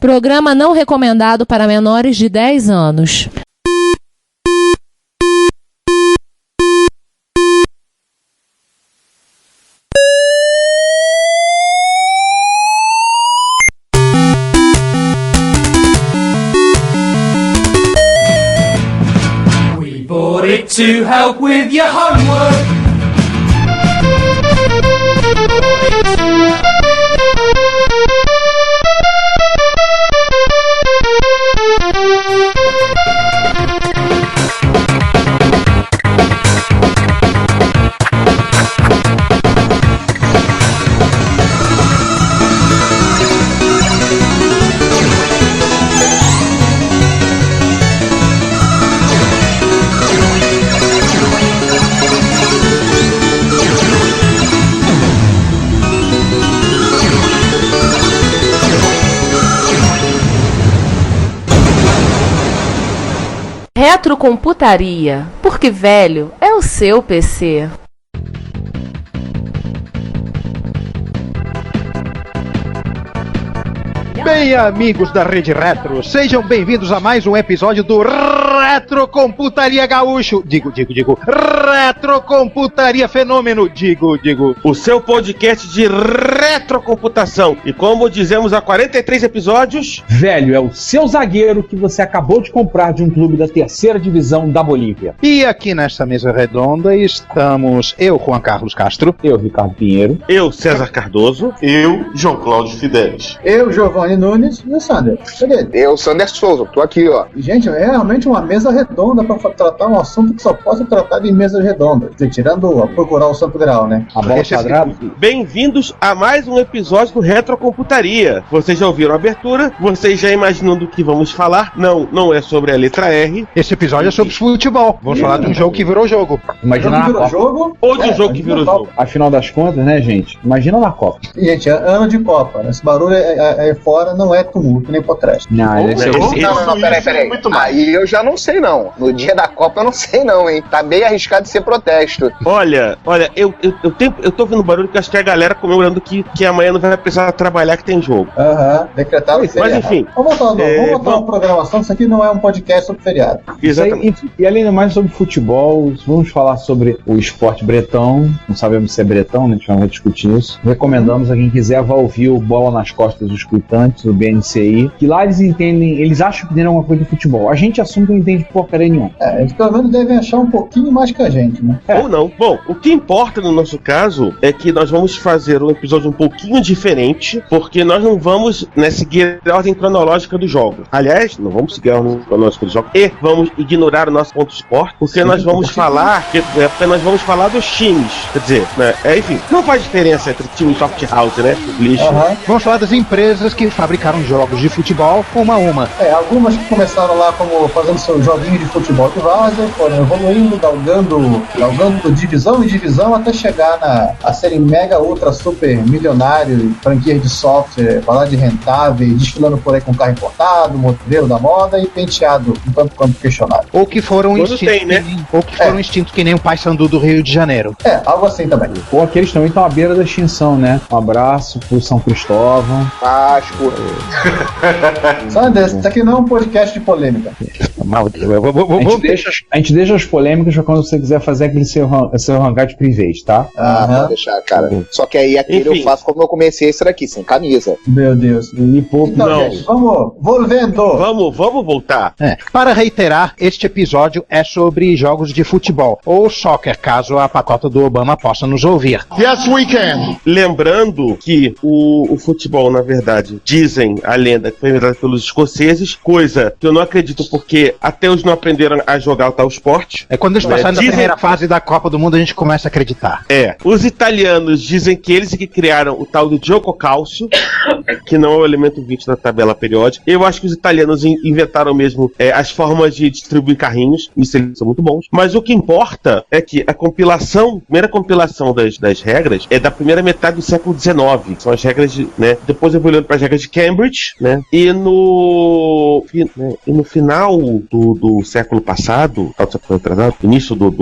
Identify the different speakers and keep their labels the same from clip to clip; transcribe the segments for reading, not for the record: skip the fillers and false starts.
Speaker 1: Programa não recomendado para menores de 10 anos.
Speaker 2: We bought it to help with your homework.
Speaker 3: Retrocomputaria, porque velho é o seu PC.
Speaker 4: Bem, amigos da Rede Retro, sejam bem-vindos a mais um episódio do Retrocomputaria Gaúcho. Digo, Retrocomputaria Fenômeno. Digo.
Speaker 5: O seu podcast de retrocomputação. E como dizemos há 43 episódios...
Speaker 6: Velho é o seu zagueiro que você acabou de comprar de um clube da terceira divisão da Bolívia.
Speaker 4: E aqui nesta mesa redonda estamos eu, Juan Carlos Castro.
Speaker 6: Eu, Ricardo Pinheiro.
Speaker 5: Eu, César Cardoso.
Speaker 7: Eu, João Cláudio Fidelis.
Speaker 8: Eu, Giovanni Nunes. E o Sander? Cadê?
Speaker 9: Eu, Sander Souza. Tô aqui, ó.
Speaker 8: Gente, é realmente uma mesa redonda para tratar um assunto que só pode ser tratado em mesas redondas. Tirando a procurar o Santo Grau, né?
Speaker 6: A bola quadrada.
Speaker 5: Bem-vindos a mais um episódio do Retrocomputaria. Vocês já ouviram a abertura? Vocês já imaginam do que vamos falar? Não é sobre a letra R.
Speaker 4: Esse episódio é sobre futebol. Vamos falar de um jogo que virou jogo.
Speaker 6: Imagina na Copa.
Speaker 8: Jogo?
Speaker 5: Ou de um jogo que virou jogo.
Speaker 6: Afinal das contas, né, gente? Imagina na Copa.
Speaker 8: Gente, é ano de Copa. Esse barulho aí fora não é tumulto, nem potresto.
Speaker 6: Não,
Speaker 9: Não, peraí. Aí eu já não sei, não. No dia da Copa eu não sei, não, hein? Tá bem arriscado de ser protesto.
Speaker 5: Olha, eu tô ouvindo barulho que acho que é a galera comemorando que amanhã não vai precisar trabalhar que tem jogo.
Speaker 8: Decretado
Speaker 5: Mas
Speaker 8: feriado.
Speaker 5: enfim.
Speaker 8: Vamos botar uma programação. Isso aqui não é um podcast sobre feriado.
Speaker 5: Exatamente.
Speaker 6: E além do mais sobre futebol, vamos falar sobre o esporte bretão. Não sabemos se é bretão, né? A gente vai discutir isso. Recomendamos a quem quiser vá ouvir o Bola nas Costas dos Cuitantes, do BNCI, que lá eles entendem, eles acham que tem alguma coisa de futebol. A gente assume que não entende porcaria nenhuma.
Speaker 8: Eles pelo menos devem achar um pouquinho mais que a gente, né?
Speaker 5: Ou não. Bom, o que importa no nosso caso é que nós vamos fazer um episódio um pouquinho diferente, porque nós não vamos seguir a ordem cronológica do jogo. Aliás, não vamos seguir a ordem cronológica do jogo e vamos ignorar o nosso ponto esporte, porque nós vamos falar dos times. Quer dizer, né? Enfim, não faz diferença entre time e soft house, né? Lixo.
Speaker 4: Vamos falar das empresas que fabricaram jogos de futebol uma a uma.
Speaker 8: Algumas que começaram lá como fazendo seu joguinho de futebol de vaza, foram evoluindo, galgando divisão em divisão até chegar a serem mega, ultra, super milionário, franquias de software, falar de rentável, desfilando por aí com carro importado, modelo da moda e penteado um tanto quanto questionário.
Speaker 4: Ou que foram extintos que nem o Paysandu do Rio de Janeiro.
Speaker 8: Algo assim também.
Speaker 6: Ou aqueles também estão à beira da extinção, né? Um abraço pro São Cristóvão.
Speaker 9: Páscoa.
Speaker 8: Sander, isso aqui não é um podcast de polêmica.
Speaker 4: Meu Deus,
Speaker 6: a gente deixa as polêmicas pra quando você quiser fazer aquele seu hangout private, tá?
Speaker 9: Pode deixar, cara. Só que aí aquele eu faço como eu comecei esse daqui, sem camisa.
Speaker 8: Meu Deus. Então, gente, vamos volvendo.
Speaker 5: Vamos voltar.
Speaker 4: Para reiterar, este episódio é sobre jogos de futebol, ou soccer, caso a patota do Obama possa nos ouvir.
Speaker 7: Yes, we can!
Speaker 5: Lembrando que o futebol, na verdade, dizem a lenda que foi inventada pelos escoceses, coisa que eu não acredito porque até eles não aprenderam a jogar o tal esporte.
Speaker 4: Quando eles passaram da primeira fase da Copa do Mundo, a gente começa a acreditar.
Speaker 5: Os italianos dizem que eles que criaram o tal do Gioco Calcio, que não é o elemento 20 da tabela periódica. Eu acho que os italianos inventaram mesmo as formas de distribuir carrinhos, isso eles são muito bons. Mas o que importa é que a primeira compilação das regras é da primeira metade do século XIX. São as regras né? Depois evoluindo para as regras de Cambridge, né? E no final do século passado, início do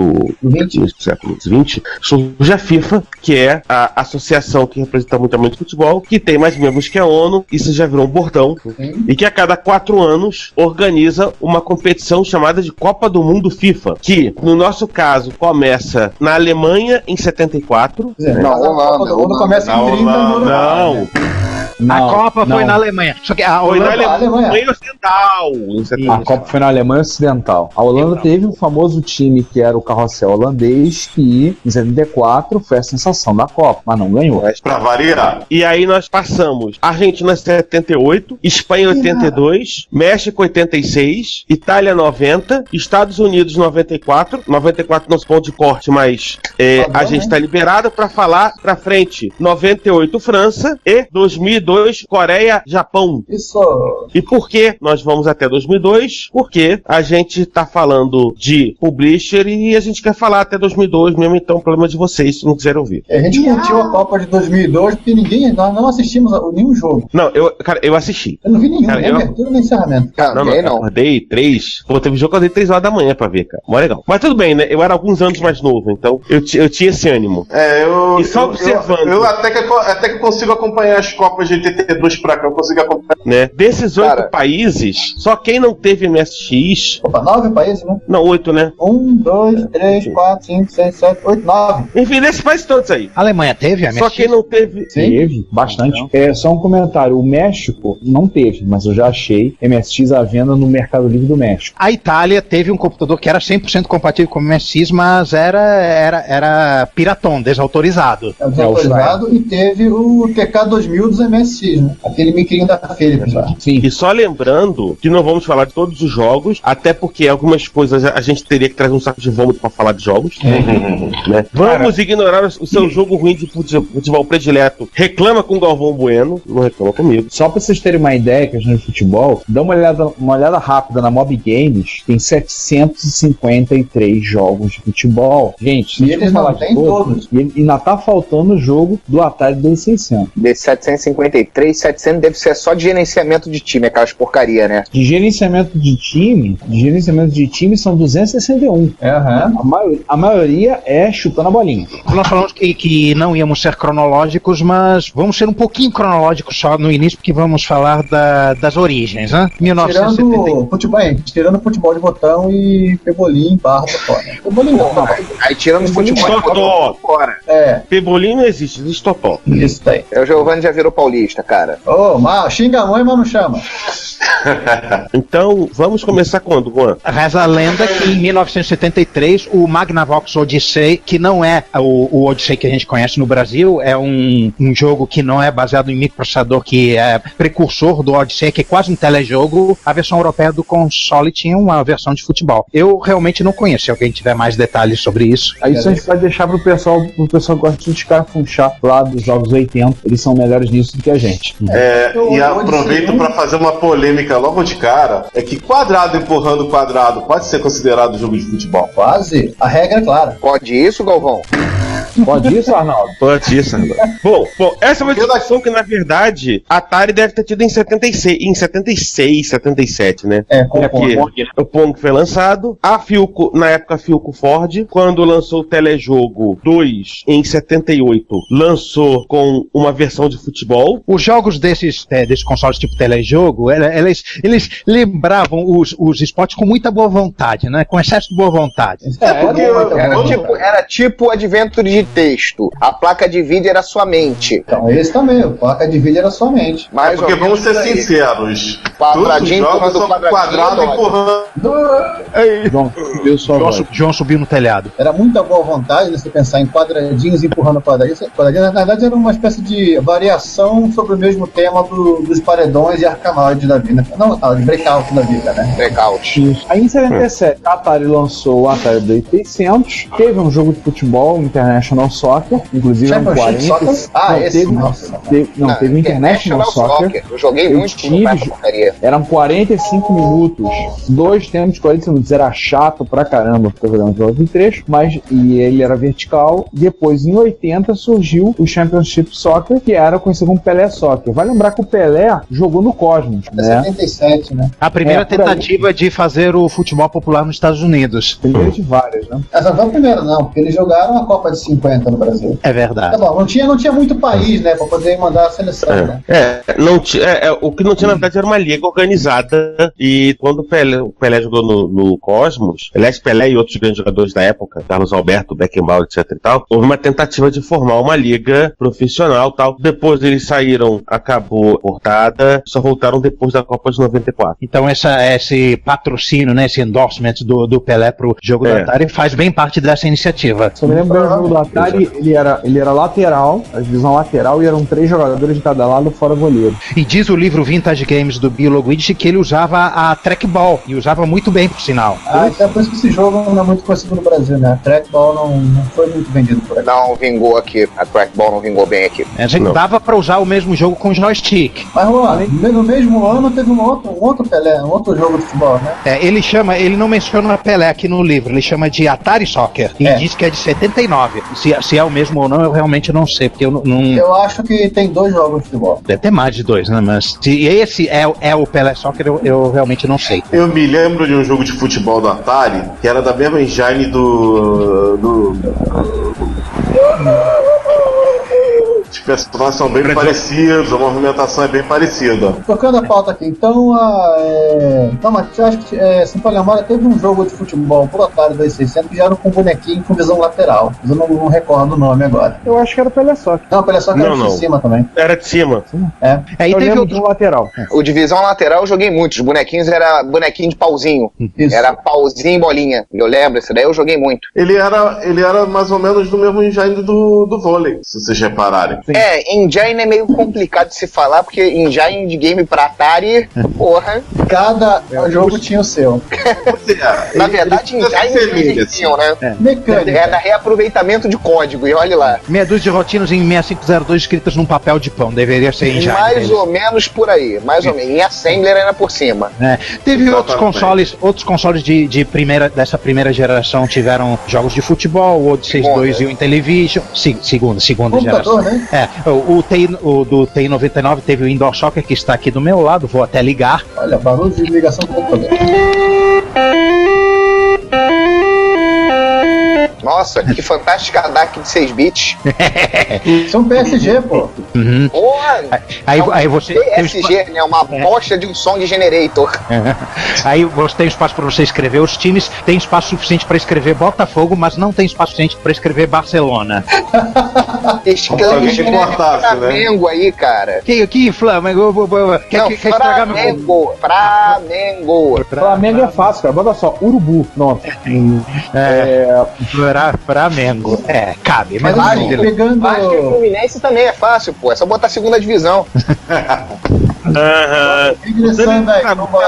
Speaker 5: século XX, surge a FIFA, que é a associação que representa mundialmente o futebol, que tem mais membros que a ONU, isso já virou um bordão, e que a cada 4 anos organiza uma competição chamada de Copa do Mundo FIFA, que, no nosso caso, começa na Alemanha em 74.
Speaker 8: Na Holanda começa em 30.
Speaker 5: Não.
Speaker 4: A Copa foi na Alemanha. Só que a Holanda...
Speaker 5: Foi na Alemanha Ocidental.
Speaker 6: A Copa foi na Alemanha Ocidental. A Holanda teve um famoso time que era o carrossel holandês, que em 74 foi a sensação da Copa, mas não ganhou.
Speaker 7: Pra variar.
Speaker 5: E aí nós passamos Argentina 78, Espanha 82, México 86, Itália 90, Estados Unidos 94 nosso ponto de corte, mas a gente tá liberado pra falar pra frente. 98 França e 2002 Coreia, Japão.
Speaker 8: Isso.
Speaker 5: E por que nós vamos até 2002? Porque a gente tá falando de publisher e a gente quer falar até 2002 mesmo, então problema de vocês se não quiserem ouvir.
Speaker 8: A gente curtiu a Copa de 2002 porque nós não assistimos nenhum jogo.
Speaker 5: Não, eu assisti.
Speaker 8: Eu não vi nenhum, nem abertura nem encerramento.
Speaker 9: Não.
Speaker 5: Acordei 3. Pô, teve jogo que eu acordei 3 horas da manhã pra ver, cara. Mó legal. Mas tudo bem, né? Eu era alguns anos mais novo, então eu tinha esse ânimo.
Speaker 7: Eu
Speaker 5: E só observando.
Speaker 7: Eu até que consigo acompanhar as Copas de 82 pra cá, eu consigo acompanhar.
Speaker 5: Né? Desses 8 países, só quem não teve MSX.
Speaker 8: Opa, 9 países, né?
Speaker 5: Não, 8, né?
Speaker 8: 1, 2, 3, 4, 5, 6, 7, 8, 9.
Speaker 5: Enfim, desses países todos aí.
Speaker 4: A Alemanha teve a MSX?
Speaker 5: Só quem não teve.
Speaker 6: Teve, bastante. Só um comentário: o México não teve, mas eu já achei MSX à venda no Mercado Livre do México.
Speaker 4: A Itália teve um computador que era 100% compatível com o MSX, mas era piratão, desautorizado.
Speaker 8: Desautorizado, e teve o TK2000 dos MSX, né? Aquele micrinho da Philips lá.
Speaker 6: Sim.
Speaker 5: E só lembrando que não vamos falar de todos os jogos, até porque algumas coisas a gente teria que trazer um saco de vômito pra falar de jogos. Né? Vamos ignorar o seu jogo ruim de futebol predileto. Reclama com o Galvão Bueno, não reclama comigo.
Speaker 6: Só pra vocês terem uma ideia, questão de futebol, dá uma olhada rápida na Mob Games, tem 753 jogos de futebol. Gente, se
Speaker 8: E eles não têm todos.
Speaker 6: E ainda tá faltando o jogo do Atari 2600.
Speaker 9: Desse 753, 700 deve ser só de gerenciamento de time, aquelas porcaria, né?
Speaker 6: De gerenciamento de time são 261. A maioria é chutando a bolinha.
Speaker 4: Nós falamos que não íamos ser cronológicos, mas vamos ser um pouquinho cronológicos só no início, porque vamos falar das origens, né? 1970.
Speaker 8: Tirando futebol de botão e pebolim barra fora. Pebolim não.
Speaker 9: Aí tirando o futebol de botão fora.
Speaker 5: Pebolim não existe totó.
Speaker 8: Isso aí.
Speaker 9: O Giovanni já virou paulista, cara.
Speaker 8: Xinga a mãe, mas não chama.
Speaker 5: Então, vamos começar quando, Juan?
Speaker 4: Reza a lenda que em 1973 o Magnavox Odyssey, que não é o Odyssey que a gente conhece no Brasil, é um jogo que não é baseado em microprocessador, que é precursor do Odyssey, que é quase um telejogo. A versão europeia do console tinha uma versão de futebol. Eu realmente não conheço. Se alguém tiver mais detalhes sobre isso.
Speaker 6: Aí isso a gente pode deixar pro pessoal que gosta de escarafunchar lá dos jogos 80. Eles são melhores nisso do que a gente.
Speaker 7: E aproveito para fazer uma polêmica logo de cara, é que quadrado empurrando quadrado pode ser considerado jogo de futebol?
Speaker 8: Quase. A regra é clara.
Speaker 9: Pode isso, Galvão?
Speaker 6: Pode isso, Arnaldo?
Speaker 5: Pode isso, Arnaldo. Bom, essa é uma discussão que, na verdade, a Atari deve ter tido em 76, 77, né? Porque o Pong foi lançado, a Philco, na época, a Philco Ford, quando lançou o Telejogo 2, em 78, lançou com uma versão de futebol.
Speaker 4: Os jogos desses consoles tipo telejogo, eles lembravam os esportes com muita boa vontade, né? Com excesso de boa vontade.
Speaker 9: Era tipo Adventure de texto. A placa de vídeo era sua mente.
Speaker 8: Então, esse também. A placa de vídeo era sua mente.
Speaker 7: Mas porque vamos ser sinceros. Todos os jogos são quadrado empurrando.
Speaker 4: João subiu no telhado.
Speaker 8: Era muita boa vontade você pensar em quadradinhos empurrando quadradinhos. Na verdade, era uma espécie de variação sobre o mesmo tema dos paredões e arcanoides da vida. Não, de breakout da vida, né?
Speaker 9: Breakout.
Speaker 6: Aí em 77, a Atari lançou o Atari 2600. Teve um jogo de futebol, International International Soccer, inclusive eram 40. Teve o International Soccer.
Speaker 9: Eu joguei muito no essa porcaria.
Speaker 6: Eram 45 minutos, 2 tempos de 40 minutos. Era chato pra caramba ficar jogando jogos em trecho, mas ele era vertical. Depois, em 80, surgiu o Championship Soccer, que era conhecido como Pelé Soccer. Vai lembrar que o Pelé jogou no Cosmos, né?
Speaker 8: 77, né?
Speaker 4: A primeira tentativa de fazer o futebol popular nos Estados Unidos.
Speaker 6: Primeira de várias, né?
Speaker 8: Essa não foi a primeira, não, porque eles jogaram a Copa de 50 no Brasil.
Speaker 4: É verdade.
Speaker 8: Tá bom, não tinha muito país, né, pra poder mandar a seleção, né?
Speaker 5: O que não tinha, na verdade, era uma liga organizada. E quando o Pelé jogou no Cosmos, aliás, Pelé e outros grandes jogadores da época, Carlos Alberto, Beckenbauer, etc e tal, houve uma tentativa de formar uma liga profissional tal. Depois eles saíram, acabou cortada, só voltaram depois da Copa de 94.
Speaker 4: Então esse patrocínio, né, esse endorsement do Pelé pro jogo do Atari faz bem parte dessa iniciativa.
Speaker 6: Se eu me lembro bem, o jogo do Atari, ele era lateral, a divisão lateral, e eram 3 jogadores de cada lado, fora goleiro.
Speaker 4: E diz o livro Vintage Games do Bill Ogwidge que ele usava a trackball, e usava muito bem, por sinal.
Speaker 8: Então é por isso que esse jogo não é muito conhecido no Brasil, né? A trackball não foi muito vendido por aqui.
Speaker 9: Não vingou aqui, a trackball não vingou bem aqui.
Speaker 4: A gente dava pra usar o mesmo jogo com joystick.
Speaker 8: Mas no mesmo ano teve um outro Pelé, um outro jogo de futebol, né?
Speaker 4: Ele não menciona Pelé aqui no livro, ele chama de Atari Soccer, e diz que é de 79. Se é o mesmo ou não, eu realmente não sei, porque eu não...
Speaker 8: Eu acho que tem 2 jogos de futebol.
Speaker 4: Deve ter mais de 2, né? Mas se esse é o Pelé Soccer, eu realmente não sei.
Speaker 7: Eu me lembro de um jogo de futebol do Atari, que era da mesma engine do Os personagens são bem parecidos, a movimentação é bem parecida.
Speaker 8: Tocando a pauta aqui, então, mas eu acho que, se não memória, teve um jogo de futebol pro Atari 2600 que já era com bonequinho com visão lateral. Mas eu não recordo o nome agora.
Speaker 6: Eu acho que era o Pelé Soccer.
Speaker 8: Não, o Pelé Soccer era de cima também.
Speaker 5: Era de cima.
Speaker 4: E teve outro
Speaker 6: lateral.
Speaker 9: O divisão lateral eu joguei muito. Os bonequinhos era bonequinho de pauzinho.
Speaker 8: Isso.
Speaker 9: Era pauzinho e bolinha. Eu lembro, esse daí eu joguei muito.
Speaker 7: Ele era mais ou menos do mesmo engine do vôlei, se vocês repararem.
Speaker 9: Sim. Engine é meio complicado de se falar, porque engine de game pra Atari, porra.
Speaker 8: Cada jogo tinha o seu.
Speaker 9: Na verdade, engine tinham, né?
Speaker 8: Mecânica.
Speaker 9: Era reaproveitamento de código, e olha lá.
Speaker 4: Meia dúzia de rotinas em 6502 escritas num papel de pão, deveria ser engine.
Speaker 9: Mais ou menos por aí, mais ou menos. Em Assembler era por cima.
Speaker 4: Teve outros consoles dessa primeira geração tiveram jogos de futebol, o Odyssey 2 e o Intellivision. Segunda geração.
Speaker 8: Né?
Speaker 4: O do TI-99 teve o Indoor Soccer, que está aqui do meu lado, vou até ligar.
Speaker 8: Olha, barulho de ligação do computador.
Speaker 9: Nossa, que fantástica DAC de 6 bits.
Speaker 8: São PSG, pô.
Speaker 4: Uhum.
Speaker 9: Porra!
Speaker 4: Aí você
Speaker 9: PSG, né? Uma bosta de um som de generator.
Speaker 4: Aí você tem espaço para você escrever os times, tem espaço suficiente para escrever Botafogo, mas não tem espaço suficiente para escrever Barcelona.
Speaker 9: Escreve Flamengo aí, cara.
Speaker 4: Que Flamengo? Quer estragar meu...
Speaker 6: Flamengo é fácil, cara. Bota só, Urubu. Nossa.
Speaker 4: Flamengo. Cabe.
Speaker 8: Mas pegando...
Speaker 9: Vasco e Fluminense também é fácil, pô. É só botar a segunda divisão.
Speaker 5: Tá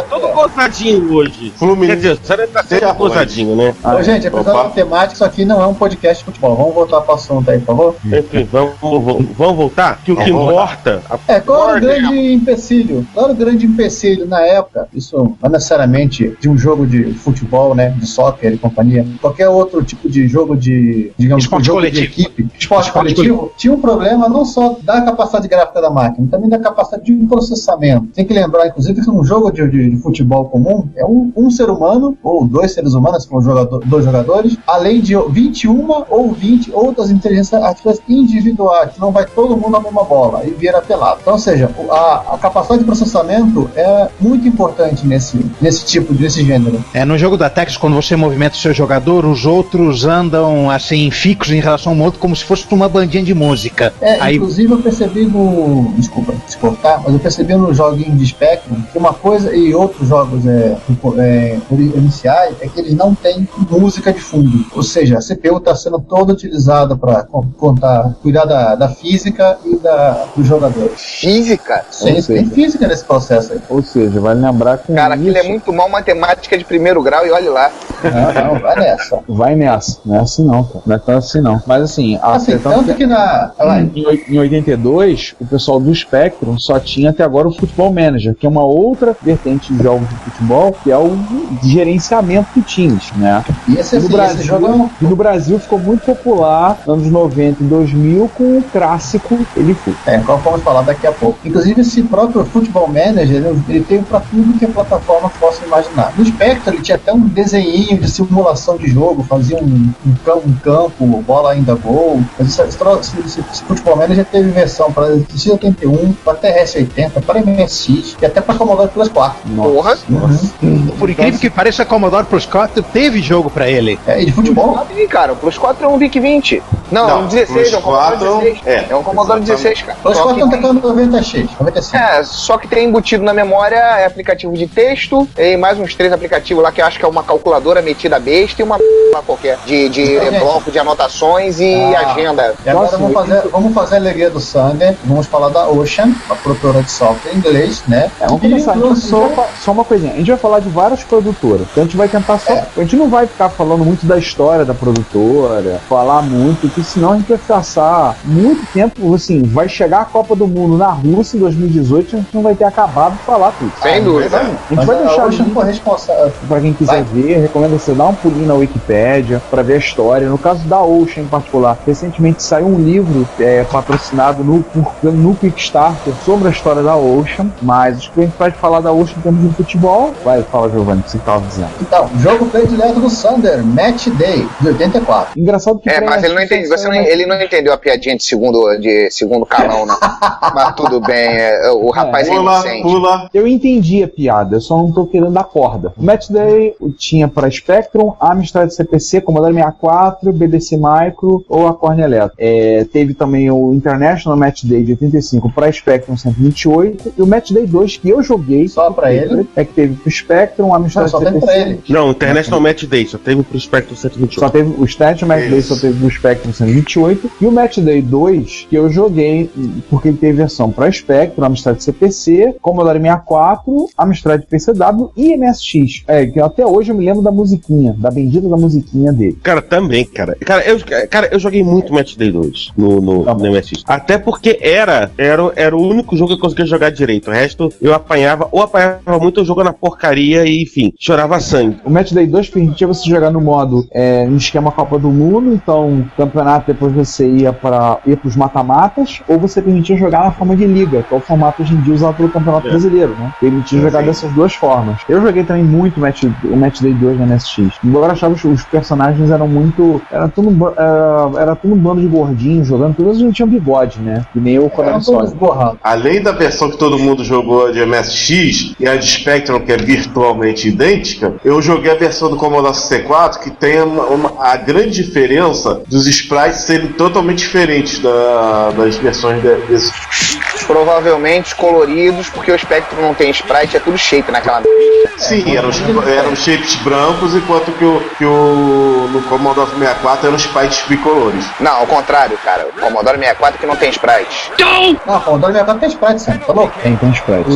Speaker 5: todo gozadinho hoje.
Speaker 7: Fluminense.
Speaker 5: Quer dizer, você tá sendo gozadinho, né?
Speaker 8: Gente, apesar da temática, isso aqui não é um podcast de futebol. Vamos voltar para o assunto aí, por favor?
Speaker 5: Enfim, vamos voltar? Que o que importa...
Speaker 8: Qual era o grande empecilho? Qual era o grande empecilho na época? Isso não necessariamente de um jogo de futebol, né? De soccer e companhia. Qualquer outro tipo de jogo de... digamos,
Speaker 4: esporte
Speaker 8: jogo
Speaker 4: coletivo.
Speaker 8: De equipe. Esporte coletivo. Tinha um problema não só da capacidade gráfica da máquina, também da capacidade de processamento. Tem que lembrar, inclusive, que um jogo de futebol comum é um ser humano, ou 2 seres humanos, com 2 jogadores, além de 21 ou 20 outras inteligências artificiais individuais, que não vai todo mundo na mesma bola, e vira pelado. Então, ou seja, a capacidade de processamento é muito importante nesse gênero.
Speaker 4: No jogo da Texas, quando você movimenta o seu jogador, os outros andam, assim, fixos em relação ao outro, como se fosse uma bandinha de música.
Speaker 8: Inclusive eu percebi desculpa se cortar, mas eu percebi no joguinho de Spectrum que uma coisa, e outros jogos iniciais, é que eles não têm música de fundo. Ou seja, a CPU está sendo toda utilizada para cuidar da física e do jogador.
Speaker 9: Física?
Speaker 8: Sim, tem física nesse processo aí.
Speaker 6: Ou seja, vai lembrar que...
Speaker 9: Cara, aquilo é muito mal matemática de primeiro grau e olha lá.
Speaker 8: Não, vai nessa.
Speaker 6: Vai nessa. Não é assim não, cara. Não é tão assim não. Mas assim,
Speaker 8: tanto que
Speaker 6: em 82, o pessoal do Spectrum só tinha até agora o Football Manager, que é uma outra vertente de jogos de futebol, que é o gerenciamento de times, né?
Speaker 8: E esse jogo
Speaker 6: no Brasil ficou muito popular nos anos 90 e 2000 com o clássico Elifoot.
Speaker 8: Qual vamos falar daqui a pouco. Inclusive, esse próprio Football Manager, ele tem pra tudo que a plataforma possa imaginar. No Spectrum, ele tinha até um desenho de simulação de jogo, fazia um campo, bola ainda gol. Mas esse Football Manager teve versão para X81, para TRS-80, para MSX e até para Commodore Plus 4.
Speaker 9: Porra!
Speaker 4: Por incrível que pareça, a Commodore Plus 4 teve jogo pra ele.
Speaker 8: E de futebol?
Speaker 9: Sim, cara, o Plus 4 é um VIC-20. Não, um 16, é um Commodore 16. É um Commodore 16, cara.
Speaker 8: Plus 4 é um teclado 96, 95.
Speaker 9: Só que tem embutido na memória aplicativo de texto e mais uns 3 aplicativos lá que eu acho que é uma calculadora metida besta e uma lá qualquer de bloco de anotações e agenda.
Speaker 8: E agora vamos fazer a alegria do Sander, vamos falar da Ocean, a produtora de software em inglês, né?
Speaker 6: Vamos começar. Só uma coisinha. A gente vai falar de várias produtoras. Então a gente vai tentar a gente não vai ficar falando muito da história da produtora, falar muito, porque senão a gente vai passar muito tempo, assim, vai chegar a Copa do Mundo na Rússia em 2018 e a gente não vai ter acabado de falar tudo.
Speaker 9: Sem dúvida.
Speaker 6: A gente vai deixar pra quem quiser ver, recomendo você dar um pulinho na Wikipédia pra ver a história. No caso da Ocean em particular, recentemente saiu um livro patrocinado no Kickstarter sobre a história da Ocean, mas acho que a gente pode falar da Ocean em termos de futebol. Vai, fala, Giovanni, o que você estava dizendo.
Speaker 8: Então, jogo predileto do Sander, Match Day, de 84.
Speaker 6: Engraçado que...
Speaker 9: mas ele não entendeu, ele não entendeu a piadinha de segundo calão, não. Mas tudo bem, o rapaz é inocente.
Speaker 6: Eu entendi a piada, eu só não tô querendo dar corda. O Match Day tinha para Spectrum, Amstrad CPC, Commodore 64, BBC Micro ou a Corning Electro. Teve também o International Match Day de 85 para Spectrum 128 e o Match Day 2 que eu joguei
Speaker 8: só para ele
Speaker 6: que teve pro Spectrum, Amstrad CPC.
Speaker 5: Não, o International Match Day só teve pro Spectrum 128.
Speaker 6: Só teve o International Match Day, só teve pro Spectrum 128 e o Match Day 2 que eu joguei porque ele teve versão para Spectrum, Amstrad CPC, Commodore 64, Amstrad PCW e MSX. Que até hoje eu me lembro da musiquinha, da bendita da musiquinha dele.
Speaker 5: Cara, também, cara. Eu joguei muito Match Day 2 no MSX. Até porque era o único jogo que eu conseguia jogar direito. O resto eu apanhava muito o jogo na porcaria e, enfim, chorava sangue.
Speaker 6: O Match Day 2 permitia você jogar no modo no esquema Copa do Mundo, então campeonato depois você ia pros mata-matas, ou você permitia jogar na forma de liga, que é o formato hoje em dia usado pelo Campeonato Brasileiro, né? Permitia jogar dessas duas formas. Eu joguei também muito o Match Day 2 na MSX. Embora eu achava que os personagens eram muito... Era tudo um bando de gordinhos jogando, todos não tinham bigode, né? Que nem eu quando era só.
Speaker 7: Além da versão que todo mundo jogou de MSX e a de Spectrum, que é virtualmente idêntica, eu joguei a versão do Commodore 64, que tem a grande diferença dos sprites serem totalmente diferentes das versões desse.
Speaker 9: Provavelmente coloridos, porque o Spectrum não tem sprite, é tudo shape naquela...
Speaker 7: Sim, eram shapes brancos, enquanto que no Commodore 64 eram sprites bicolores.
Speaker 9: Não, ao contrário, cara. O Commodore 64 que não tem sprite.
Speaker 8: Não, o Commodore 64 tem sprite, Sam, tá louco?
Speaker 6: Tem sprite.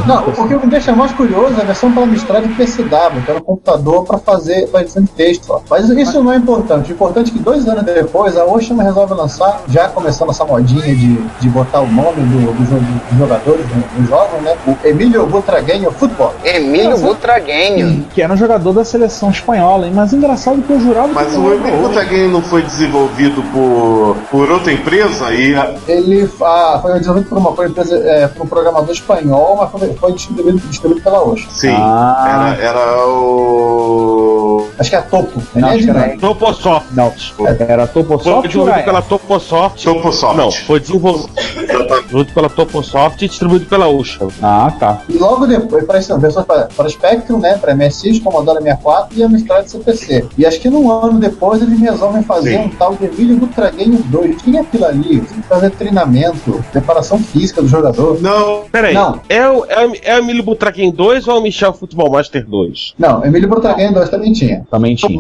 Speaker 8: Não, o que me deixa mais curioso é a versão para Amstrad de PCW, que era um computador para edição de texto. Ó. Mas isso não é importante. O importante é que 2 anos depois a Ocean resolve lançar, já começando essa modinha de botar o nome dos jogadores no jogo, né? O Emílio Butragueño Futebol.
Speaker 9: Emílio Butragueño.
Speaker 6: Que era um jogador da seleção espanhola, hein? Mas engraçado que eu jurava
Speaker 7: mas
Speaker 6: que
Speaker 7: o Emílio Butragueño não foi desenvolvido por outra empresa?
Speaker 8: Ele foi desenvolvido por uma empresa, por um programador espanhol, mas foi distribuído pela Ocean.
Speaker 7: Sim, era o...
Speaker 8: Acho que é a Topo.
Speaker 5: Toposoft.
Speaker 6: Não, era Toposoft.
Speaker 5: Foi desenvolvido pela Toposoft. Não, foi desenvolvido pela Toposoft e distribuído pela Ocean.
Speaker 6: Ah, tá.
Speaker 8: E logo depois apareceram versões para Spectrum, né, para MSX, Commodore 64 e Amstrad CPC. E acho que num ano depois eles resolvem fazer um tal de Emílio Butragueño 2. O que é aquilo ali? Tem que fazer treinamento, preparação física do jogador.
Speaker 5: Não, peraí. Não. É o Emílio Butragueño 2 ou é o Michel Football Master 2?
Speaker 8: Não, Emílio Butragueño 2 também tinha.
Speaker 6: Também tinha.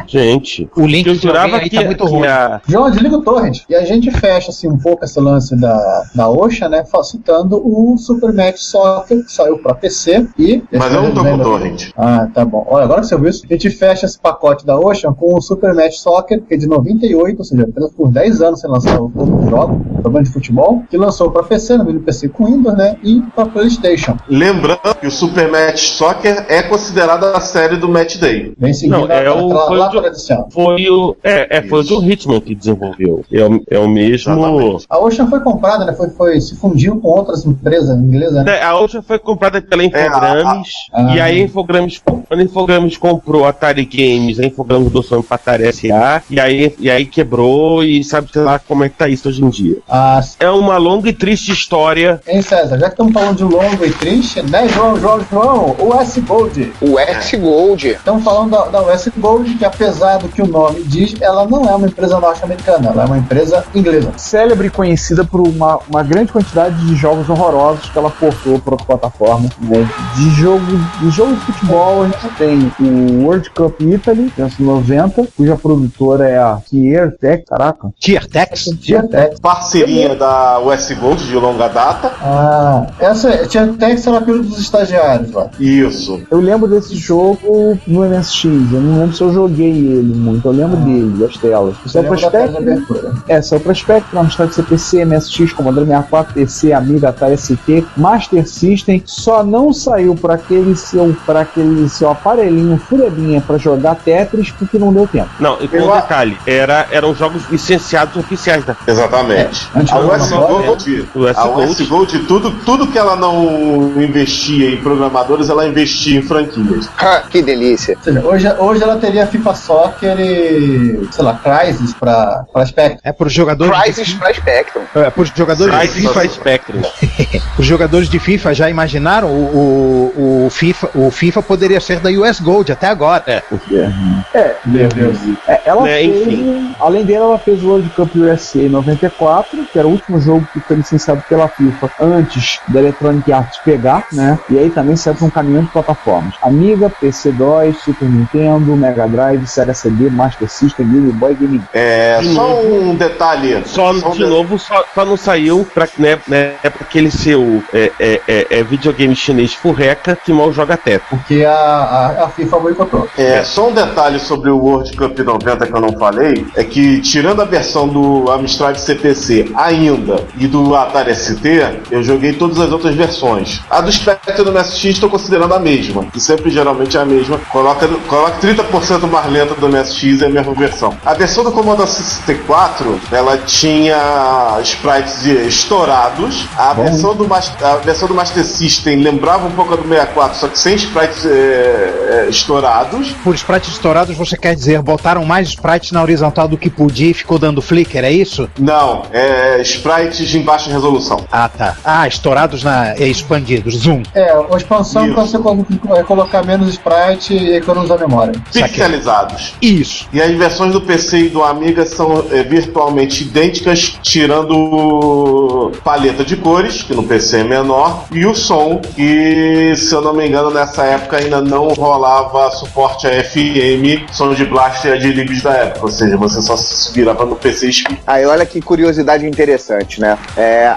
Speaker 5: Gente,
Speaker 4: O link
Speaker 5: eu
Speaker 4: que eu
Speaker 5: jurava
Speaker 4: vi aí
Speaker 5: que,
Speaker 4: tá muito
Speaker 5: que
Speaker 4: ruim.
Speaker 8: João, desliga o torrent. E a gente fecha assim um pouco esse lance da Ocean, né? Citando o Super Match Soccer, que saiu pra PC e...
Speaker 7: Mas eu não tô com torrent.
Speaker 8: Ah, tá bom. Olha, agora que você viu isso, a gente fecha esse pacote da Ocean com o Super Match Soccer, que é de 98, ou seja, apenas por 10 anos sem lançar o jogo, programa de futebol, que lançou pra PC, no mini PC com Windows, né? E pra PlayStation.
Speaker 7: Lembrando que o Super Match Soccer é considerada a série do Match Day.
Speaker 8: Bem seguida lá para desse ano.
Speaker 5: Foi o John Hitman que desenvolveu. É o mesmo.
Speaker 7: Exatamente.
Speaker 8: A Ocean foi comprada, né? Se fundiu com outras empresas inglesas, né?
Speaker 5: A Ocean foi comprada pela Infogrames, e aí a Infogrames comprou a Atari Games, a Infogrames doou pra Atari SA, e aí quebrou, e sabe lá como é que tá isso hoje em dia. É uma longa e triste história.
Speaker 8: Hein, César? Já que estamos falando de longo e triste, né, João? O US Gold.
Speaker 9: O US Gold.
Speaker 8: Estamos falando da US Gold, que apesar do que o nome diz, ela não é uma empresa norte-americana, ela é uma empresa inglesa.
Speaker 6: Célebre e conhecida por uma grande quantidade de jogos horrorosos que ela portou para outra plataforma, né? De jogo de futebol, a gente tem o World Cup Italy, 1990, cuja produtora é a Tiertex, caraca.
Speaker 4: Tiertex?
Speaker 7: Parceria da US Gold de longa data.
Speaker 8: Essa Tiertex era apelo dos estagiários lá.
Speaker 7: Isso.
Speaker 6: Eu lembro desse jogo no MSX, eu não lembro se eu joguei ele muito, eu lembro dele, das telas. Saiu pra Spectrum, Amstrad CPC, MSX, Commodore 64, PC, Amiga, Atari ST, Master System, só não saiu para aquele seu aparelhinho furebinha para jogar Tetris porque não deu tempo.
Speaker 5: Não, e com um detalhe, eram jogos licenciados oficiais da...
Speaker 7: Exatamente. A US Gold, tudo que ela não investia em programadores, ela investia em franquias.
Speaker 9: Que delícia.
Speaker 8: Ou seja, hoje ela teria FIFA Soccer e, sei lá, Crysis pra Spectrum.
Speaker 4: É pros jogadores
Speaker 9: Crysis pra Spectrum.
Speaker 4: Pros jogadores de FIFA
Speaker 5: Spectrum.
Speaker 4: Os jogadores de FIFA já imaginaram o FIFA poderia ser da US Gold até agora.
Speaker 8: Meu Deus.
Speaker 6: Ela fez, além dela, ela fez o World Cup USA em 94, que era o último jogo que foi licenciado pela FIFA antes da Electronic Arts pegar, né? E aí também saiu para um caminhão de plataformas: Amiga, PC2, Super Nintendo, Mega Drive, Sega CD, Master System, Game Boy, Game Geek.
Speaker 7: Só um detalhe.
Speaker 5: Só não saiu pra aquele seu videogame chinês furreca que mal joga teto.
Speaker 8: Porque a FIFA boicotou.
Speaker 7: Só um detalhe sobre o World Cup 90 que eu não falei, é que tirando a versão do Amstrad CPC ainda e do Atari ST, eu joguei todas as outras versões. A do Spectrum do MSX estou considerando a mesma, que sempre geralmente é a mesma. Coloca 30% mais lenta do MSX, é a mesma versão. A versão do Commodore 64, ela tinha sprites estourados. A versão do Master System lembrava um pouco a do 64, só que sem sprites estourados.
Speaker 4: Por sprites estourados, você quer dizer, botaram mais sprites na horizontal do que podia e ficou dando flicker, é isso?
Speaker 7: Não, sprites em baixa resolução.
Speaker 4: Tá. Estourados expandidos, zoom.
Speaker 8: A expansão para você colocar menos sprite e economizar memória.
Speaker 7: Pixelizados.
Speaker 4: Isso.
Speaker 7: E as versões do PC e do Amiga são virtualmente idênticas, tirando paleta de cores, que no PC é menor, e o som, que, se eu não me engano, nessa época ainda não rolava suporte a FM, som de blaster e de libs da época, ou seja, você só se virava no PC e
Speaker 9: Aí olha que curiosidade interessante, né?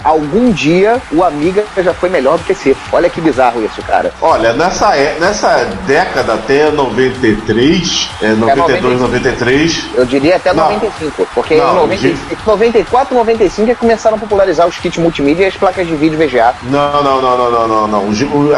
Speaker 9: Algum dia o Amiga já foi melhor do que esse. Olha que bizarro isso, cara.
Speaker 7: Olha, nessa década até 93, 92, 93...
Speaker 9: Eu diria até 95, porque em 94, 95 é que começaram a popularizar os kits multimídia e as placas de vídeo VGA.
Speaker 7: Não.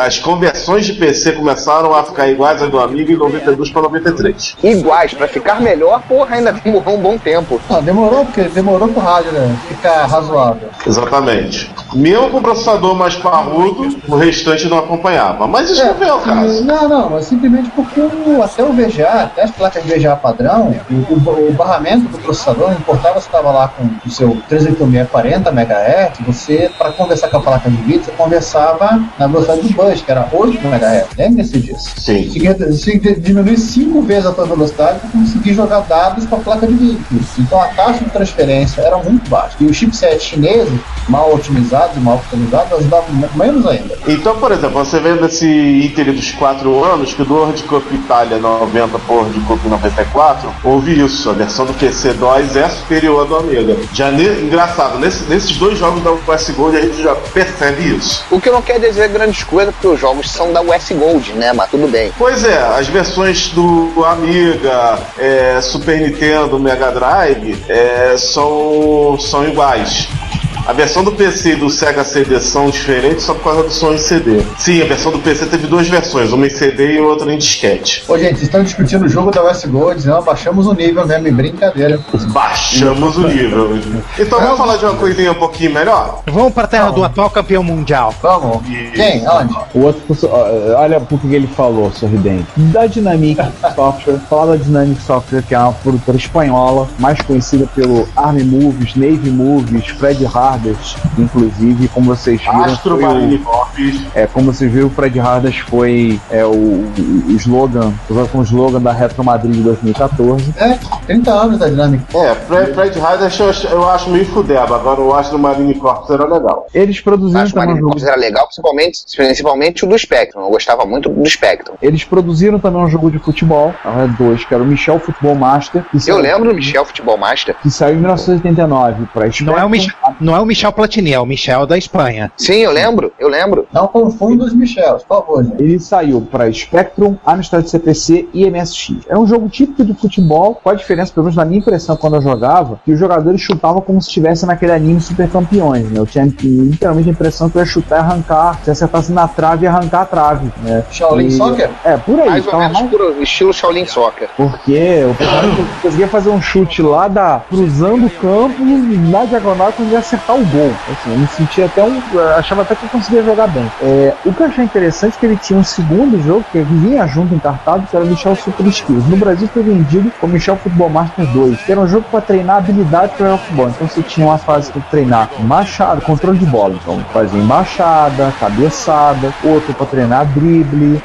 Speaker 7: As conversões de PC começaram a ficar iguais às do Amiga em 92 para 93.
Speaker 9: Iguais, pra ficar melhor, porra, ainda demorou um bom tempo.
Speaker 8: Demorou pro rádio, né? Ficar razoável.
Speaker 7: Exatamente. Mesmo com o processador mais parrudo, o restante não acompanhava. Mas isso não veio ao caso.
Speaker 8: Não, mas simplesmente porque até o VGA, até as placas de VGA padrão, o barramento do processador não importava se estava lá com o seu 38640 MHz, você, para conversar com a placa de vídeo, você conversava na velocidade do bus, que era 8 MHz. Lembre-se disso.
Speaker 7: Sim.
Speaker 8: Você diminuir 5 vezes a sua velocidade para conseguir jogar dados para a placa de vídeo. Então a taxa de transferência era muito baixa. E os chipsets chineses, mal otimizados e mal atualizados, ajudavam menos ainda.
Speaker 7: Então, por exemplo, você vê nesse ínterim dos 4 anos que do World Cup Itália 90 por World Club 94, houve isso. A versão do PC-DOS é superior à do Amiga. Engraçado, nesses dois jogos da US Gold a gente já percebe isso.
Speaker 9: O que não quer dizer grandes coisas, porque os jogos são da US Gold, né? Mas tudo bem.
Speaker 7: Pois é, as versões do Amiga, Super Nintendo, Mega Drive são iguais. A versão do PC e do Sega CD são diferentes só por causa do som em CD. Sim, a versão do PC teve duas versões, uma em CD e outra em disquete.
Speaker 8: Ô, gente, estão discutindo o jogo da US Gold, não, baixamos o nível mesmo, em brincadeira.
Speaker 7: Baixamos o nível. Então vamos falar de uma coisinha um pouquinho melhor?
Speaker 4: Vamos pra terra do atual campeão mundial.
Speaker 8: Vamos. Quem? Onde?
Speaker 6: O outro, olha por que ele falou, sorridente. Da Dynamic Software, falar da Dynamic Software, que é uma produtora espanhola, mais conhecida pelo Army Movies, Navy Movies, Fred Hardest, inclusive, como vocês viram,
Speaker 7: Astro Marine Corps.
Speaker 6: como vocês viram, o Fred Hardest foi o slogan, com o slogan da Retro Madrid de 2014.
Speaker 8: 30 anos da Dynamic.
Speaker 7: Fred Hardest eu acho meio fudeba, agora o Astro Marine Corps era legal.
Speaker 6: Eles produziram
Speaker 9: Acho que o Marine Corps era legal, principalmente o do Spectrum. Eu gostava muito do Spectrum.
Speaker 6: Eles produziram também um jogo de futebol, a Red 2, que era o Michel Football Master.
Speaker 9: Eu lembro do Michel Football Master.
Speaker 6: Que saiu em 1989 para Spectrum.
Speaker 4: Não é o Michel Platini, é o Michel da Espanha.
Speaker 9: Sim, eu lembro.
Speaker 8: Não confunda os Michels, por favor, gente.
Speaker 6: Ele saiu para Spectrum, Amstrad CPC e MSX. Era um jogo típico de futebol, com a diferença, pelo menos na minha impressão quando eu jogava, que os jogadores chutavam como se estivesse naquele anime Super Campeões, né? Eu tinha literalmente a impressão que eu ia chutar e arrancar, se acertasse na trave e arrancar a trave, né?
Speaker 8: Shaolin Soccer?
Speaker 6: Por aí.
Speaker 9: Mais ou menos por estilo Shaolin Soccer.
Speaker 6: Porque o pessoal conseguia fazer um chute lá cruzando o campo e na diagonal conseguia acertar o gol. Assim, eu me sentia achava até que eu conseguia jogar bem. O que eu achei interessante é que ele tinha um segundo jogo que vinha junto encartado, que era o Michel Super Skills. No Brasil foi vendido como Michel Football Master 2, que era um jogo para treinar habilidade para jogar futebol. Então você tinha uma fase para treinar embaixada, controle de bola. Então fazia embaixada, cabeçada, outro para treinar drible,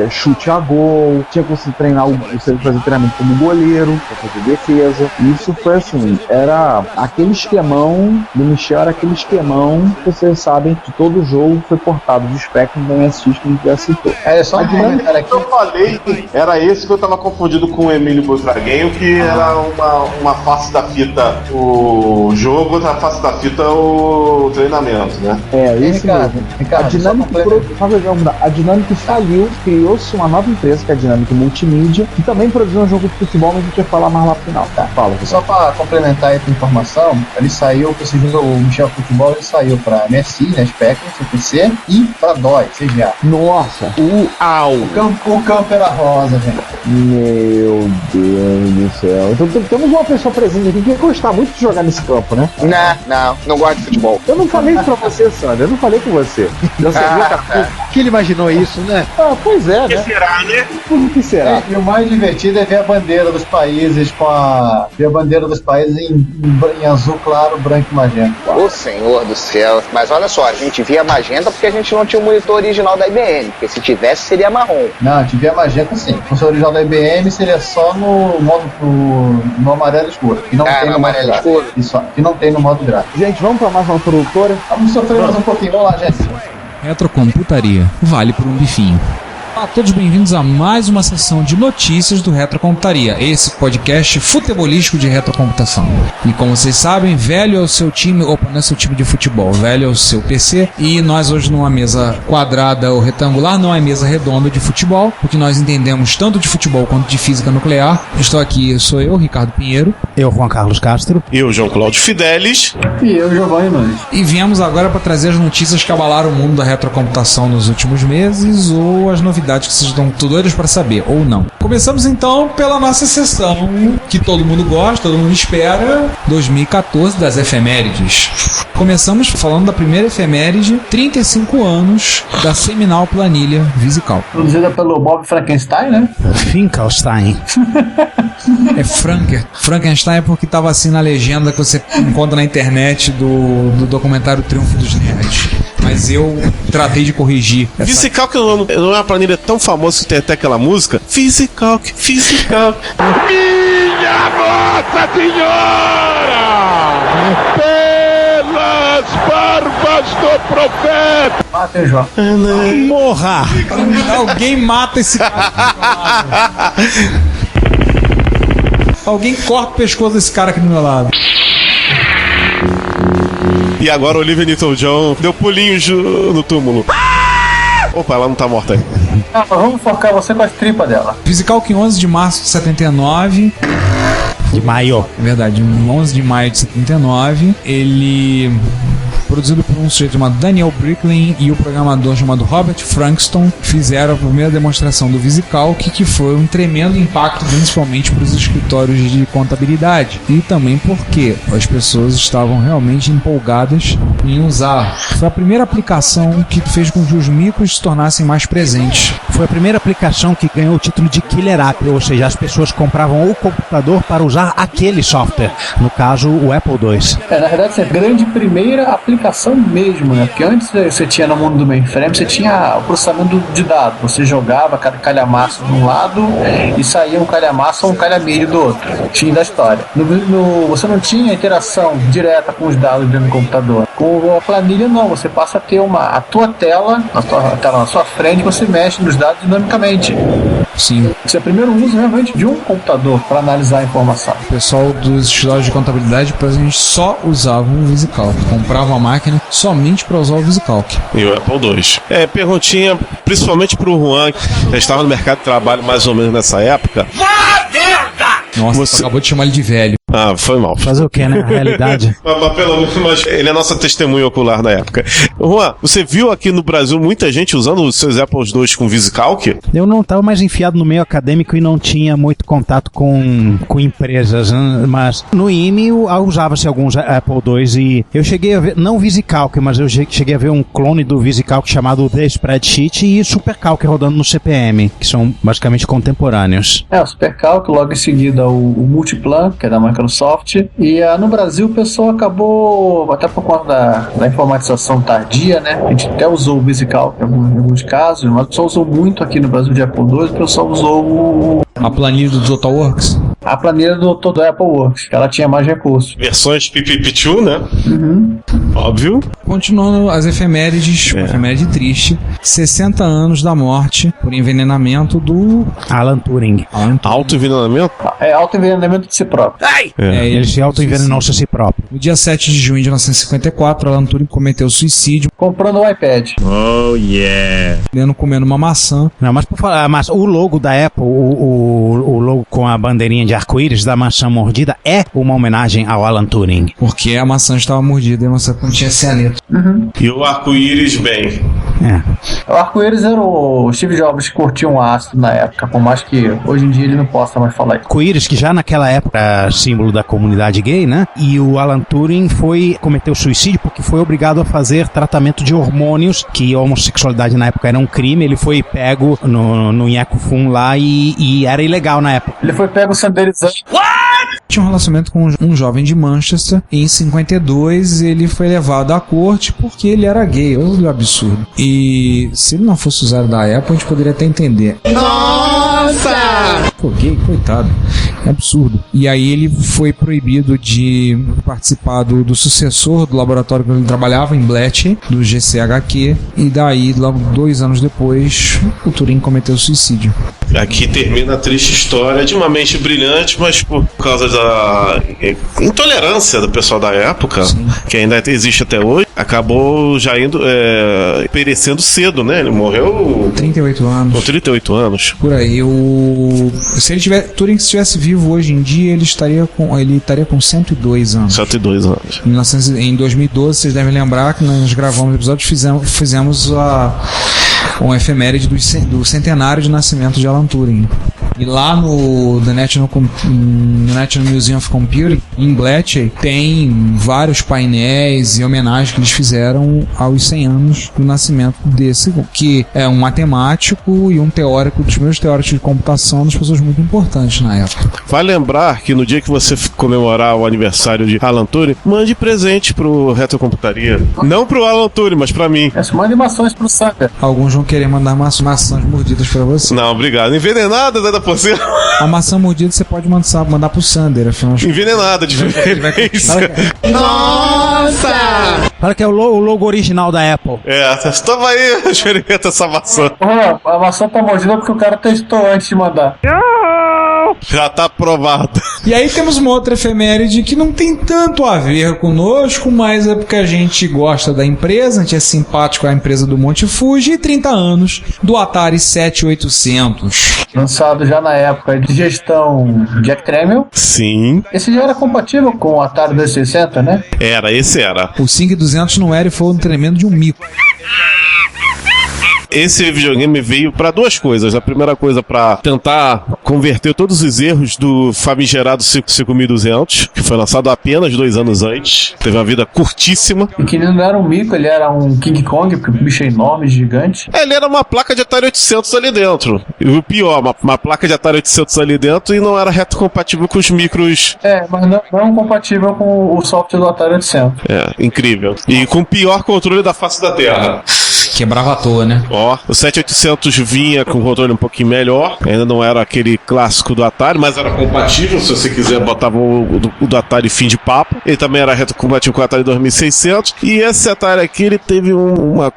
Speaker 6: chute a gol. Tinha que você treinar, você fazer treinamento como goleiro, para fazer defesa. E isso foi assim, era aquele esquemão do Michel, era aquele esquemão que vocês sabem que todo jogo foi portado do Spectrum do MSX que a gente já citou.
Speaker 8: Só
Speaker 7: eu falei, era esse que eu tava confundido com o Emílio Butraguenho, que era uma face da fita o jogo, outra face da fita o treinamento, né?
Speaker 6: Isso mesmo. A Dynamic faliu, criou-se uma nova empresa, que é a Dynamic Multimídia, que também produziu um jogo de futebol, mas a gente vai falar mais lá no final. Fala.
Speaker 8: Só para complementar aí a informação, ele saiu, o Michel Futebol, ele saiu para MSI, né, Spectrum, CPC e para DOS, CGA.
Speaker 6: Nossa!
Speaker 8: O campo era rosa, gente.
Speaker 6: Meu Deus do céu. Então temos uma pessoa presente aqui que gostar muito de jogar nesse campo, né?
Speaker 9: Não gosto de futebol.
Speaker 6: Eu não falei isso pra você, Sandra. Eu não falei com você.
Speaker 4: Que ele imaginou isso, né?
Speaker 6: Pois é, né?
Speaker 5: O que será, né?
Speaker 6: O que será?
Speaker 8: E o mais divertido é ver a bandeira dos países em azul claro, branco e magenta.
Speaker 9: Ô Senhor do céu. Mas olha só, a gente via magenta porque a gente não tinha o monitor original da IBM. Porque se tivesse, seria marrom.
Speaker 8: Não, a gente via magenta sim. Se fosse o original da IBM, seria só no amarelo escuro. Que não tem no amarelo escuro. Isso, que não tem no modo gráfico.
Speaker 6: Gente, vamos para mais uma produtora?
Speaker 8: Vamos sofrer mais um pouquinho. Vamos lá, gente.
Speaker 10: Retrocomputaria. Vale por um bifinho. Olá a todos, bem-vindos a mais uma sessão de notícias do Retrocomputaria, esse podcast futebolístico de retrocomputação. E como vocês sabem, velho é o seu time, não é seu time de futebol, velho é o seu PC, e nós hoje numa mesa quadrada ou retangular, não é mesa redonda de futebol, porque nós entendemos tanto de futebol quanto de física nuclear. Estou aqui, sou eu, Ricardo Pinheiro.
Speaker 4: Eu, Juan Carlos Castro.
Speaker 5: Eu, João Cláudio Fidelis.
Speaker 8: E eu, Giovanni Nunes.
Speaker 10: E viemos agora para trazer as notícias que abalaram o mundo da retrocomputação nos últimos meses, ou as novidades que vocês estão doidos para saber, ou não. Começamos então pela nossa sessão que todo mundo gosta, todo mundo espera, 2014 das efemérides. Começamos falando da primeira efeméride, 35 anos da seminal planilha VisiCalc.
Speaker 8: Produzida pelo Bob Frankenstein, né?
Speaker 4: Finkelstein.
Speaker 10: É Frankenstein é porque estava assim na legenda que você encontra na internet do documentário Triunfo dos Nerds. Mas eu tratei de corrigir.
Speaker 5: VisiCalc não é uma planilha tão famosa que tem até aquela música. VisiCalc. Minha Nossa Senhora! Pelas barbas do profeta!
Speaker 8: Mata o João.
Speaker 4: Morra!
Speaker 10: Alguém mata esse cara. Alguém corta o pescoço desse cara aqui do meu lado.
Speaker 5: E agora o Olivia Newton-John deu pulinhos no túmulo. Opa, ela não tá morta aí.
Speaker 8: Ah, mas vamos focar você com as tripas dela.
Speaker 10: Visicalque 11 de março de 79.
Speaker 4: De maio.
Speaker 10: É verdade, 11 de maio de 79. Ele... produzido por um sujeito chamado Daniel Bricklin e o programador chamado Robert Frankston, fizeram a primeira demonstração do VisiCalc, que foi um tremendo impacto, principalmente para os escritórios de contabilidade. E também porque as pessoas estavam realmente empolgadas em usar. Foi a primeira aplicação que fez com que os micros se tornassem mais presentes.
Speaker 11: Foi a primeira aplicação que ganhou o título de Killer App, ou seja, as pessoas compravam o computador para usar aquele software, no caso o Apple II.
Speaker 8: Na verdade, essa é a grande primeira aplicação mesmo, né? Porque antes você tinha no mundo do mainframe, você tinha o processamento de dados. Você jogava cada calhamaço de um lado e saía um calhamaço ou um calhamilho do outro. Fim da história. Você não tinha interação direta com os dados dentro do computador. Com a planilha, não. Você passa a ter a tua tela, na sua frente, você mexe nos dados dinamicamente.
Speaker 10: Sim.
Speaker 8: Esse é o primeiro uso realmente de um computador para analisar a informação.
Speaker 10: O pessoal dos escritórios de contabilidade, a gente só usava o VisiCalc. Comprava a máquina somente para usar o VisiCalc.
Speaker 5: E o Apple II. Perguntinha, principalmente pro Juan, que já estava no mercado de trabalho mais ou menos nessa época.
Speaker 10: Nossa, você acabou de chamar ele de velho.
Speaker 5: Ah, foi mal.
Speaker 11: Fazer o que, né? A realidade.
Speaker 5: mas ele é nossa testemunha ocular na época. Juan, você viu aqui no Brasil muita gente usando os seus Apple II com VisiCalc?
Speaker 11: Eu não estava mais enfiado no meio acadêmico e não tinha muito contato com empresas, né? Mas no IME usava-se alguns Apple II e eu cheguei a ver, não VisiCalc, mas eu cheguei a ver um clone do VisiCalc chamado The Spreadsheet e SuperCalc rodando no CPM, que são basicamente contemporâneos.
Speaker 8: O SuperCalc, logo em seguida o Multiplan, que é da Microsoft, e no Brasil o pessoal acabou, até por conta da informatização tardia, né? A gente até usou o VisiCalc em alguns casos, mas o pessoal usou muito aqui no Brasil de Apple II, o pessoal usou
Speaker 10: a planilha do TotalWorks.
Speaker 8: A planilha do Apple Works, que ela tinha mais recursos.
Speaker 5: Versões PPP2, né?
Speaker 8: Uhum.
Speaker 5: Óbvio.
Speaker 10: Continuando as efemérides, efeméride triste, 60 anos da morte por envenenamento do
Speaker 11: Alan Turing.
Speaker 5: Autoenvenenamento?
Speaker 8: Autoenvenenamento de si próprio.
Speaker 11: Ele se autoenvenenou-se a si próprio.
Speaker 10: No dia 7 de junho de 1954, Alan Turing cometeu suicídio.
Speaker 8: Comprando um iPad.
Speaker 5: Oh, yeah.
Speaker 10: Comendo uma maçã.
Speaker 11: Não, mas por falar, mas o logo da Apple, o logo com a bandeirinha de arco-íris da maçã mordida é uma homenagem ao Alan Turing.
Speaker 10: Porque a maçã estava mordida e a maçã continha cianeto.
Speaker 8: Uhum.
Speaker 5: E o arco-íris, bem.
Speaker 8: O arco-íris era o Steve Jobs que curtia um ácido na época, por mais que hoje em dia ele não possa mais falar isso.
Speaker 11: Arco-íris, que já naquela época era símbolo da comunidade gay, né? E o Alan Turing cometeu suicídio porque foi obrigado a fazer tratamento de hormônios, que a homossexualidade na época era um crime. Ele foi pego no Nheco-Fum lá e era ilegal na época.
Speaker 8: Ele foi pego sanderizando.
Speaker 10: Tinha um relacionamento com um jovem de Manchester e em 52 ele foi levado à corte porque ele era gay. Olha o absurdo. E se ele não fosse usado da Apple, a gente poderia até entender.
Speaker 2: Nossa!
Speaker 10: Pô, gay, coitado. É absurdo. E aí ele foi proibido de participar do sucessor do laboratório que ele trabalhava, em Bletchley, do GCHQ. E daí, logo 2 anos depois, o Turing cometeu suicídio.
Speaker 5: Aqui termina a triste história de uma mente brilhante, mas por causa da intolerância do pessoal da época, sim, que ainda existe até hoje, acabou já indo perecendo cedo, né? Ele morreu
Speaker 10: 38 anos.
Speaker 5: Com 38 anos.
Speaker 10: Por aí. Se Turing estivesse vivo hoje em dia, ele estaria com 102 anos.
Speaker 5: 102 anos.
Speaker 10: Em 2012, vocês devem lembrar que nós gravamos o episódio e fizemos uma efeméride do centenário de nascimento de Alan Turing. E lá no National Museum of Computing, em Bletchley, tem vários painéis e homenagens que eles fizeram aos 100 anos do nascimento desse, que é um matemático e um teórico, dos meus teóricos de computação, das pessoas muito importantes na época.
Speaker 5: Vai lembrar que no dia que você comemorar o aniversário de Alan Turing, mande presente pro Retrocomputaria. Não pro Alan Turing, mas pra mim.
Speaker 8: Mande maçãs pro Sander.
Speaker 10: Alguns vão querer mandar maçãs mordidas pra você.
Speaker 5: Não, obrigado. Envenenada, da por cima.
Speaker 10: A maçã mordida você pode mandar pro Sander, afinal.
Speaker 5: Envenenada, de preferência.
Speaker 2: Nossa!
Speaker 11: Fala que é o logo original da Apple.
Speaker 5: Toma aí, experimenta essa maçã.
Speaker 8: A maçã tá mordida porque o cara testou antes de mandar.
Speaker 5: Já tá aprovado.
Speaker 10: E aí temos uma outra efeméride que não tem tanto a ver conosco, mas é porque a gente gosta da empresa, a gente é simpático à empresa do Monte Fuji, e 30 anos do Atari 7800.
Speaker 8: Lançado já na época de gestão Jack Tramiel.
Speaker 5: Sim.
Speaker 8: Esse já era compatível com o Atari 260, né?
Speaker 5: Esse era.
Speaker 10: O 5200 não era e foi um tremendo de um mico.
Speaker 5: Esse videogame veio para duas coisas. A primeira coisa para tentar converter todos os erros do famigerado 5200, que foi lançado apenas 2 anos antes. Teve uma vida curtíssima.
Speaker 8: E que ele não era um mico, ele era um King Kong, porque o bicho é enorme, gigante.
Speaker 5: Ele era uma placa de Atari 800 ali dentro. E o pior, uma placa de Atari 800 ali dentro e não era retrocompatível com os micros.
Speaker 8: Mas não compatível com o software do Atari 800.
Speaker 5: Incrível. E com o pior controle da face da Terra.
Speaker 10: Quebrava à toa, né?
Speaker 5: O 7800 vinha com um controle um pouquinho melhor. Ainda não era aquele clássico do Atari, mas era compatível. Se você quiser, botava o do Atari fim de papo. Ele também era retrocompatível com o Atari 2600. E esse Atari aqui, ele teve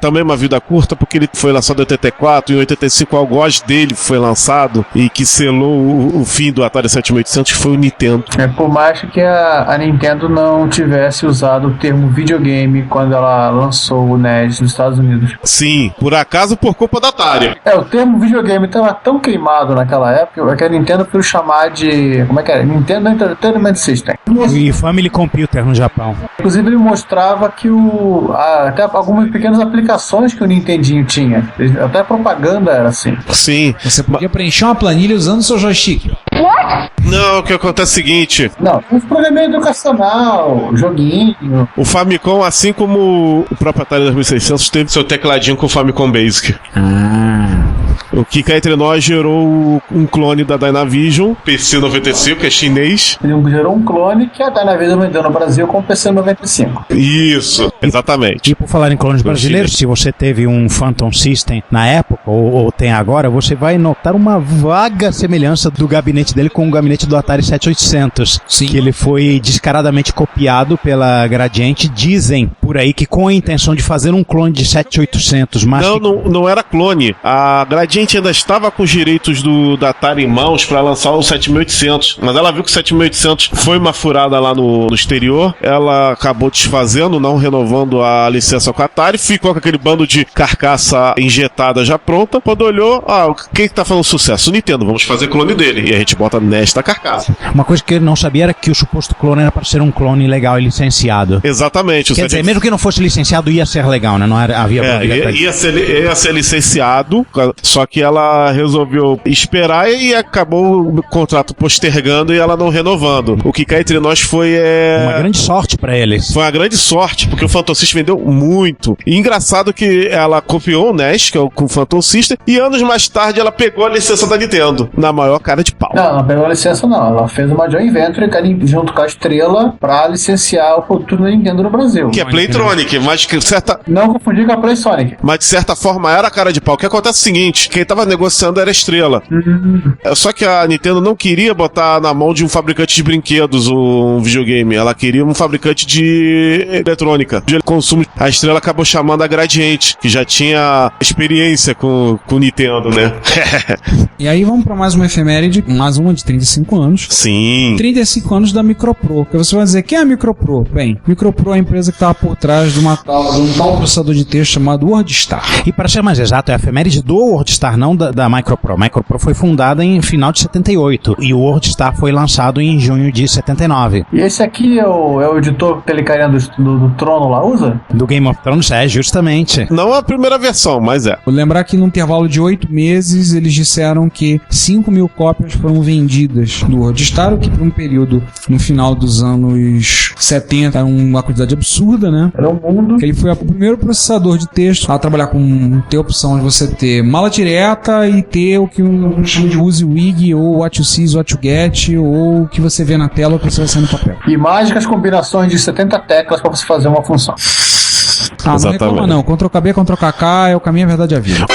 Speaker 5: também uma vida curta, porque ele foi lançado em 84. Em 85, o algoz dele foi lançado e que selou o fim do Atari 7800, que foi o Nintendo.
Speaker 8: Por mais que a Nintendo não tivesse usado o termo videogame quando ela lançou o NES nos Estados Unidos.
Speaker 5: Sim, por acaso por culpa da Atari.
Speaker 8: O termo videogame estava tão queimado naquela época que a Nintendo foi chamar de... Como é que era? Nintendo Entertainment System.
Speaker 11: E Family Computer no Japão.
Speaker 8: Inclusive ele mostrava que até algumas pequenas aplicações que o Nintendinho tinha. Até a propaganda era assim.
Speaker 5: Sim.
Speaker 10: Você podia preencher uma planilha usando o seu joystick.
Speaker 5: Não, o que acontece é o seguinte...
Speaker 8: Não, um programa educacional, joguinho...
Speaker 5: O Famicom, assim como o próprio Atari 2600, teve seu tecladinho com o Famicom Basic. O que cá entre nós gerou um clone da Dynavision, PC95, que é chinês.
Speaker 8: Ele gerou um clone que a Dynavision vendeu no Brasil com o PC95.
Speaker 5: Isso, exatamente.
Speaker 11: E por falar em clones brasileiros, se você teve um Phantom System na época, ou tem agora, você vai notar uma vaga semelhança do gabinete dele com o gabinete do Atari 7800.
Speaker 10: Sim.
Speaker 11: Que ele foi descaradamente copiado pela Gradiente. Dizem por aí que com a intenção de fazer um clone de 7800. Mas
Speaker 5: não era clone. A Gradiente ainda estava com os direitos da Atari em mãos para lançar o 7800, mas ela viu que o 7800 foi uma furada lá no exterior, ela acabou desfazendo, não renovando a licença com a Atari, ficou com aquele bando de carcaça injetada já pronta. Quando olhou, quem que tá fazendo sucesso? O Nintendo, vamos fazer clone dele, e a gente bota nesta carcaça.
Speaker 11: Uma coisa que ele não sabia era que o suposto clone era para ser um clone legal e licenciado.
Speaker 5: Exatamente.
Speaker 11: Quer dizer, mesmo que não fosse licenciado, ia ser legal, né? Não havia
Speaker 5: ia ser licenciado, só que ela resolveu esperar e acabou o contrato postergando e ela não renovando. O que cá entre nós foi
Speaker 11: uma grande sorte pra eles.
Speaker 5: Foi uma grande sorte, porque o Phantom System vendeu muito. E engraçado que ela copiou o NES, que é o Phantom System, e anos mais tarde ela pegou a licença da Nintendo, na maior cara de pau.
Speaker 8: Não ventou a licença não, ela fez uma joint venture junto com a Estrela pra licenciar o produto da Nintendo no Brasil.
Speaker 5: Que é Playtronic, mas que certa...
Speaker 8: Não confundir com a PlaySonic.
Speaker 5: Mas de certa forma era a cara de pau. O que acontece é o seguinte, quem tava negociando era a Estrela. Só que a Nintendo não queria botar na mão de um fabricante de brinquedos um videogame, ela queria um fabricante de eletrônica, de consumo. A Estrela acabou chamando a Gradiente, que já tinha experiência com o Nintendo, né?
Speaker 10: E aí vamos pra mais uma efeméride, mais uma de 35 anos.
Speaker 5: Sim.
Speaker 10: 35 anos da Micropro. Que você vai dizer, quem é a Micropro? Bem, Micropro é a empresa que estava por trás de um tal processador de texto chamado WordStar.
Speaker 11: E para ser mais exato, é a efeméride do WordStar, não da Micropro. A Micropro foi fundada em final de 78 e o WordStar foi lançado em junho de 79.
Speaker 8: E esse aqui é o editor que aquele carinha do Trono lá usa?
Speaker 11: Do Game of Thrones, justamente.
Speaker 5: Não a primeira versão, mas é.
Speaker 10: Vou lembrar que num intervalo de 8 meses eles disseram que 5.000 cópias foram vendidas do WordStar, o que por um período no final dos anos 70 era uma quantidade absurda, né?
Speaker 8: Era um mundo.
Speaker 10: Ele foi o primeiro processador de texto a trabalhar ter a opção de você ter mala direta e ter o que um chama de WYSIWYG ou What You See, What You Get, ou o que você vê na tela ou o que você vai sair no papel.
Speaker 8: E mágicas combinações de 70 teclas para você fazer uma função.
Speaker 10: Não reclama não. Ctrl-KB, Ctrl-KK é o caminho, a verdade e a vida.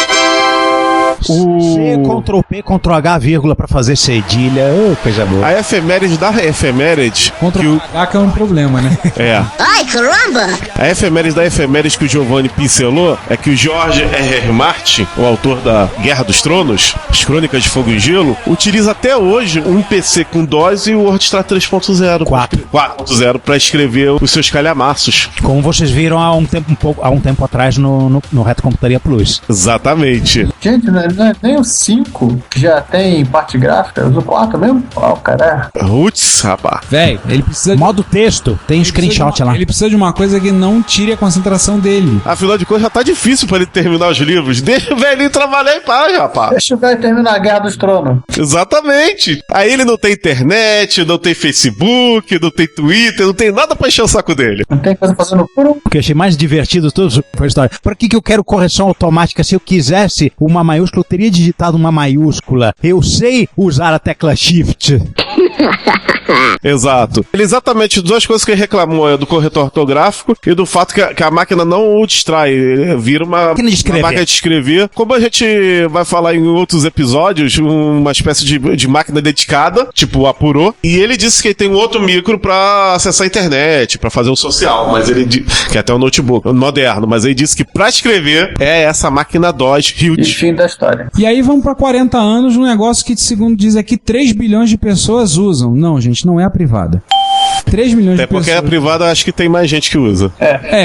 Speaker 11: C, Ctrl P, Ctrl H, vírgula pra fazer cedilha. Coisa boa.
Speaker 5: A efeméride da efeméride.
Speaker 10: Contra o H que é um problema, né?
Speaker 5: É.
Speaker 12: Ai, caramba!
Speaker 5: A efeméride da efeméride que o Giovanni pincelou é que o George R.R. Martin, o autor da Guerra dos Tronos, as Crônicas de Fogo e Gelo, utiliza até hoje um PC com DOS e o WordStar 3.0. 4.0 para escrever os seus calhamaços.
Speaker 11: Como vocês viram há um tempo atrás no Retrocomputaria Plus.
Speaker 5: Exatamente.
Speaker 8: Gente, não é nem o 5 que já tem parte gráfica, usa o 4 mesmo? Ó, cara.
Speaker 5: Roots, rapaz.
Speaker 10: Véi, ele precisa de...
Speaker 11: Modo texto, tem screenshot lá.
Speaker 10: Ele precisa de uma coisa que não tire a concentração dele.
Speaker 5: Afinal de contas, já tá difícil pra ele terminar os livros. Deixa o velhinho trabalhar em paz, rapaz.
Speaker 8: Deixa o velho terminar a Guerra dos Tronos.
Speaker 5: Exatamente. Aí ele não tem internet, não tem Facebook, não tem Twitter, não tem nada pra encher o saco dele.
Speaker 8: Não tem coisa fazendo puro.
Speaker 11: O que eu achei mais divertido tudo foi a história. Por que eu quero correção automática? Se eu quisesse uma maiúscula, eu teria digitado uma maiúscula. Eu sei usar a tecla Shift.
Speaker 5: Exato. Ele exatamente duas coisas que ele reclamou é do corretor ortográfico e do fato que a máquina não o distrai. Ele vira uma máquina de escrever. Como a gente vai falar em outros episódios, uma espécie de máquina dedicada, tipo apurou. E ele disse que tem um outro micro pra acessar a internet, pra fazer o social, mas ele que é até um notebook moderno, mas ele disse que pra escrever é essa máquina DOS huge.
Speaker 8: E fim da história.
Speaker 10: E aí vamos pra 40 anos, um negócio que, segundo diz aqui, 3 bilhões de pessoas usam. Não, gente, não é a privada. 3 milhões de pessoas.
Speaker 5: Até porque a privada acho que tem mais gente que usa.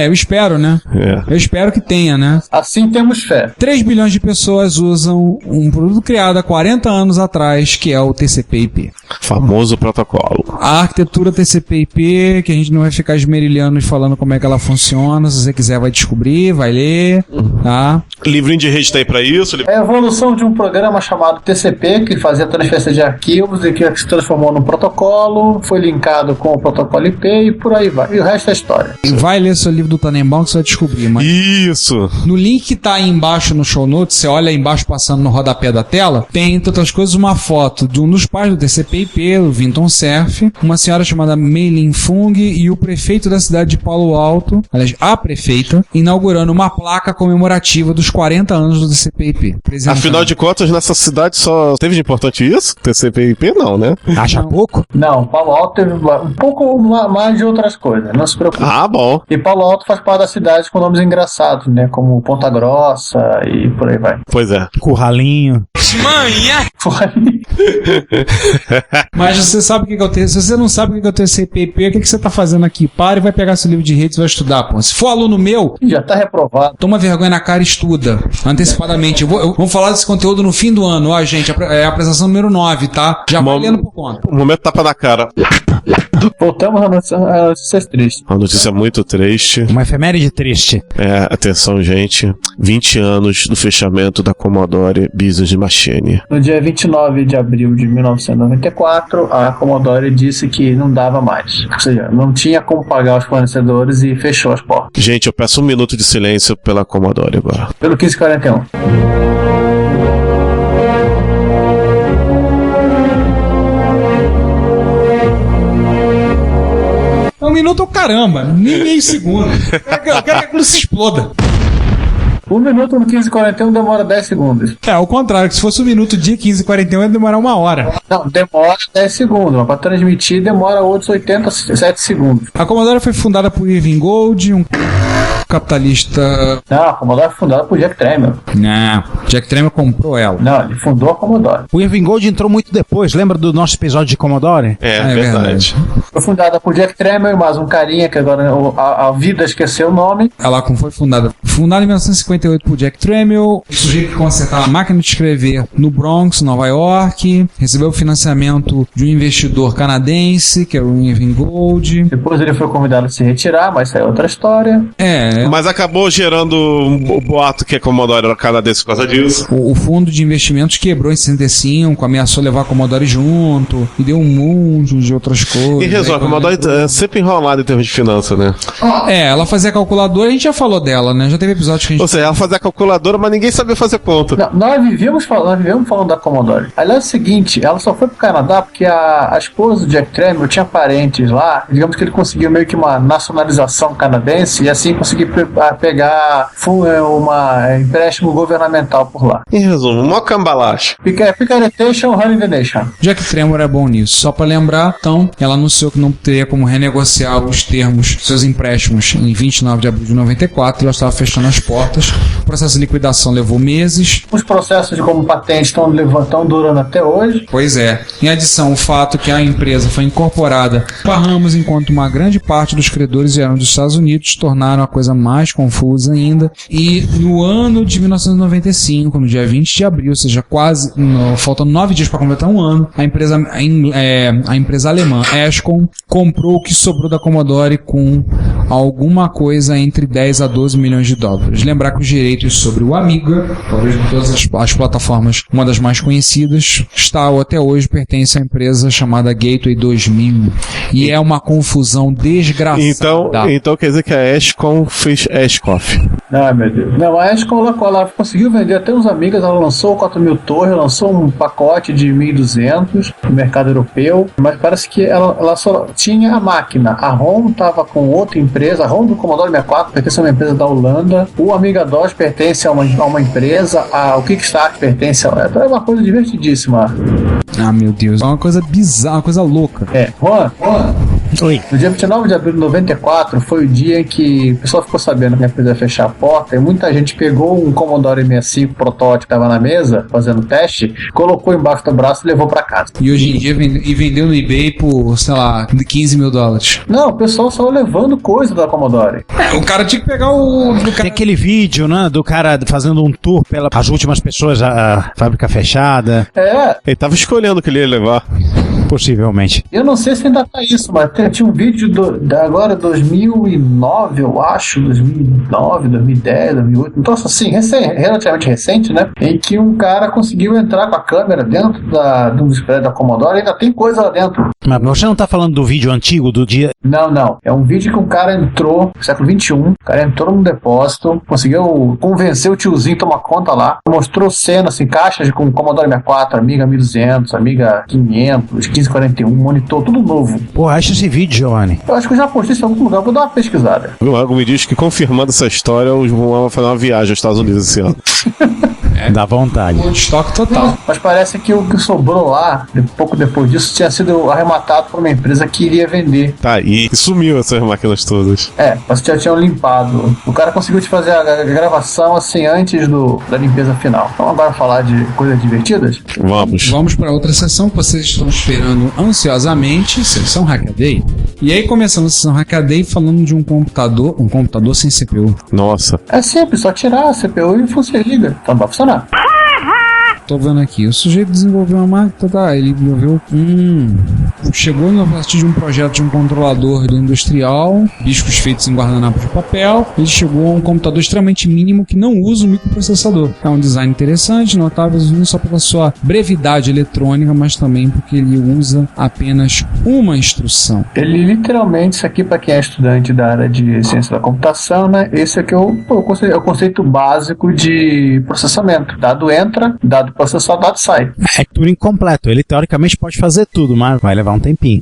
Speaker 10: Eu espero, né? Eu espero que tenha, né?
Speaker 8: Assim temos fé.
Speaker 10: 3 bilhões de pessoas usam um produto criado há 40 anos atrás, que é o TCP/IP.
Speaker 5: Famoso protocolo.
Speaker 10: A arquitetura TCP/IP, que a gente não vai ficar esmerilhando e falando como é que ela funciona. Se você quiser, vai descobrir, vai ler, tá?
Speaker 5: Livrinho de rede tá aí pra isso.
Speaker 8: É a evolução de um programa chamado TCP, que fazia transferência de arquivos e que se transformou num protocolo, foi linkado com o protocolo IP e por aí vai. E o resto é história.
Speaker 10: Vai ler seu livro do Tannenbaum que você vai descobrir. Mas
Speaker 5: isso!
Speaker 10: No link que tá aí embaixo no show notes, você olha aí embaixo passando no rodapé da tela, tem, entre outras coisas, uma foto de um dos pais do TCP/IP, o Vinton Cerf, uma senhora chamada Mei Lin Fung e o prefeito da cidade de Palo Alto, aliás, a prefeita, inaugurando uma placa comemorativa dos 40 anos do TCP/IP.
Speaker 5: Afinal de contas, nessa cidade só teve de importante isso? TCP/IP não, né?
Speaker 11: Acha pouco?
Speaker 8: Não, Palo Alto teve um pouco mais de outras coisas, não se preocupe.
Speaker 5: Ah, bom.
Speaker 8: E Palo Alto faz parte da cidade com nomes engraçados, né? Como Ponta Grossa e por aí vai.
Speaker 5: Pois é.
Speaker 11: Curralinho.
Speaker 10: Manha! Mas você sabe o que é o TCP? Se você não sabe o que é o TCP/IP, o que você tá fazendo aqui? Para e vai pegar seu livro de redes e vai estudar, pô. Se for aluno meu,
Speaker 8: já tá reprovado.
Speaker 10: Toma vergonha na cara e estuda antecipadamente. Vamos falar desse conteúdo no fim do ano. Ó, gente, é a apresentação número 9, tá? Já vai lendo por conta.
Speaker 5: O momento tapa na cara.
Speaker 8: Voltamos a notícias tristes.
Speaker 5: Uma notícia muito triste.
Speaker 11: Uma efeméride triste.
Speaker 5: Atenção, gente. 20 anos do fechamento da Commodore Business Machine.
Speaker 8: No dia 29 de abril de 1994, a Commodore disse que não dava mais. Ou seja, não tinha como pagar os fornecedores e fechou as portas.
Speaker 5: Gente, eu peço 1 minuto de silêncio pela Commodore agora.
Speaker 8: Pelo 1541.
Speaker 10: É 1 minuto ou caramba, nem meio segundo. Eu quero que aquilo se exploda.
Speaker 8: 1 minuto no 1541 demora 10 segundos.
Speaker 10: Ao contrário, que se fosse 1 minuto de 1541 ia demorar 1 hora.
Speaker 8: Não, demora 10 segundos, mas para transmitir demora outros 87 segundos.
Speaker 10: A Commodore foi fundada por Irving Gold, um capitalista...
Speaker 8: Não, a Commodore foi fundada por Jack Tramiel.
Speaker 10: Não, Jack Tramiel comprou ela.
Speaker 8: Não, ele fundou a Commodore.
Speaker 11: O Irving Gold entrou muito depois, lembra do nosso episódio de Commodore?
Speaker 5: É verdade.
Speaker 8: Foi fundada por Jack Tramiel e mais um carinha que agora a vida esqueceu o nome.
Speaker 10: Ela foi fundada em 1958 por Jack Tramiel, sujeito que consertava a máquina de escrever no Bronx, Nova York, recebeu o financiamento de um investidor canadense, que era o Irving Gold.
Speaker 8: Depois ele foi convidado a se retirar, mas isso é outra história.
Speaker 5: Mas acabou gerando um boato que a Commodore era canadense por causa disso.
Speaker 10: O fundo de investimentos quebrou em 65, ameaçou levar a Commodore junto, e deu um mundo de outras coisas.
Speaker 5: E resolve, a Commodore é sempre enrolada em termos de finança, né?
Speaker 10: Ela fazia calculadora, a gente já falou dela, né? Já teve episódio que a gente...
Speaker 5: Ou seja, ela fazia calculadora, mas ninguém sabia fazer conta.
Speaker 8: Não, nós vivíamos falando da Commodore. Aliás, é o seguinte, ela só foi pro Canadá porque a esposa do Jack Tramiel tinha parentes lá, digamos que ele conseguiu meio que uma nacionalização canadense e assim conseguiu que pegar empréstimo governamental por lá.
Speaker 5: Em resumo, mó cambalacho.
Speaker 8: Picaretation, Honey the Nation.
Speaker 10: Jack Tremor é bom nisso. Só pra lembrar, então, ela anunciou que não teria como renegociar os termos dos seus empréstimos em 29 de abril de 94 e ela estava fechando as portas. O processo de liquidação levou meses.
Speaker 8: Os processos de como patente estão durando até hoje.
Speaker 10: Pois é. Em adição, o fato que a empresa foi incorporada para Bahamas, enquanto uma grande parte dos credores vieram dos Estados Unidos, tornaram a coisa mais confusa ainda. E no ano de 1995, no dia 20 de abril, ou seja, faltam 9 dias para completar um ano, a empresa alemã Ascom comprou o que sobrou da Commodore com alguma coisa entre 10 a 12 milhões de dólares. Lembrar que os direitos sobre o Amiga, talvez de todas as plataformas, uma das mais conhecidas, até hoje pertence à empresa chamada Gateway 2000. E é uma confusão desgraçada.
Speaker 5: Então quer dizer que a Ascom fez Ascoff.
Speaker 8: Ai, meu Deus. Não, a Ascom ela conseguiu vender até uns Amigas, ela lançou 4.000 torres, lançou um pacote de 1.200 no mercado europeu, mas parece que ela só tinha a máquina. A ROM estava com outra empresa, a ROM do Commodore 64 pertence a uma empresa da Holanda, o Amiga DOS pertence a uma empresa, o Kickstart pertence é uma coisa divertidíssima.
Speaker 10: Ah, meu Deus, é uma coisa bizarra, uma coisa louca.
Speaker 8: Juan,
Speaker 11: Oi.
Speaker 8: No dia 29 de abril de 94 foi o dia em que o pessoal ficou sabendo que a empresa ia fechar a porta e muita gente pegou um Commodore 65 protótipo que estava na mesa fazendo teste, colocou embaixo do braço e levou pra casa.
Speaker 10: E hoje em dia vendeu no eBay por, sei lá, $15 mil.
Speaker 8: Não, o pessoal só levando coisa da Commodore.
Speaker 10: O cara tinha que pegar
Speaker 11: Tem aquele vídeo, né, do cara fazendo um tour pelas últimas pessoas, a fábrica fechada.
Speaker 5: Ele tava escolhendo o que ele ia levar.
Speaker 11: Possivelmente.
Speaker 8: Eu não sei se ainda tá isso, mas tinha um vídeo agora 2009, eu acho, 2009, 2010, 2008, então assim, relativamente recente, né? Em que um cara conseguiu entrar com a câmera dentro do display da Commodore e ainda tem coisa lá dentro.
Speaker 11: Mas você não tá falando do vídeo antigo do dia?
Speaker 8: Não. É um vídeo que um cara entrou, século XXI, o cara entrou num depósito, conseguiu convencer o tiozinho a tomar conta lá, mostrou cenas, assim, caixas com Commodore 64, Amiga 1200, Amiga 500, 1541, monitor, tudo novo.
Speaker 11: Pô, acha esse vídeo, Giovanni?
Speaker 8: Eu acho que eu já postei isso em algum lugar, vou dar uma pesquisada.
Speaker 5: Algo me diz que, confirmando essa história, os vão fazer uma viagem aos Estados Unidos esse ano.
Speaker 11: Dá vontade.
Speaker 10: Estoque total.
Speaker 8: Mas parece que o que sobrou lá, pouco depois disso, tinha sido arrematado por uma empresa que iria vender.
Speaker 5: Tá, e sumiu essas máquinas todas.
Speaker 8: Mas já tinham limpado. O cara conseguiu te fazer a gravação assim antes da limpeza final. Vamos agora falar de coisas divertidas?
Speaker 10: Vamos para outra sessão que vocês estão esperando ansiosamente, sessão Hackaday. E aí começamos a sessão Hackaday falando de um computador sem CPU.
Speaker 5: Nossa.
Speaker 8: É simples, só tirar a CPU e liga. Então vai funcionar.
Speaker 10: Tô vendo aqui, o sujeito desenvolveu uma máquina, ele desenvolveu chegou a partir de um projeto de um controlador industrial, discos feitos em guardanapos de papel, ele chegou a um computador extremamente mínimo que não usa o microprocessador. É um design interessante, notável não só pela sua brevidade eletrônica, mas também porque ele usa apenas uma instrução.
Speaker 8: Ele literalmente, isso aqui para quem é estudante da área de ciência da computação, né, esse aqui é o conceito básico de processamento. Dado entra, dado processar, dado sai.
Speaker 11: É tudo incompleto. Ele teoricamente pode fazer tudo, mas vai levar um tempinho.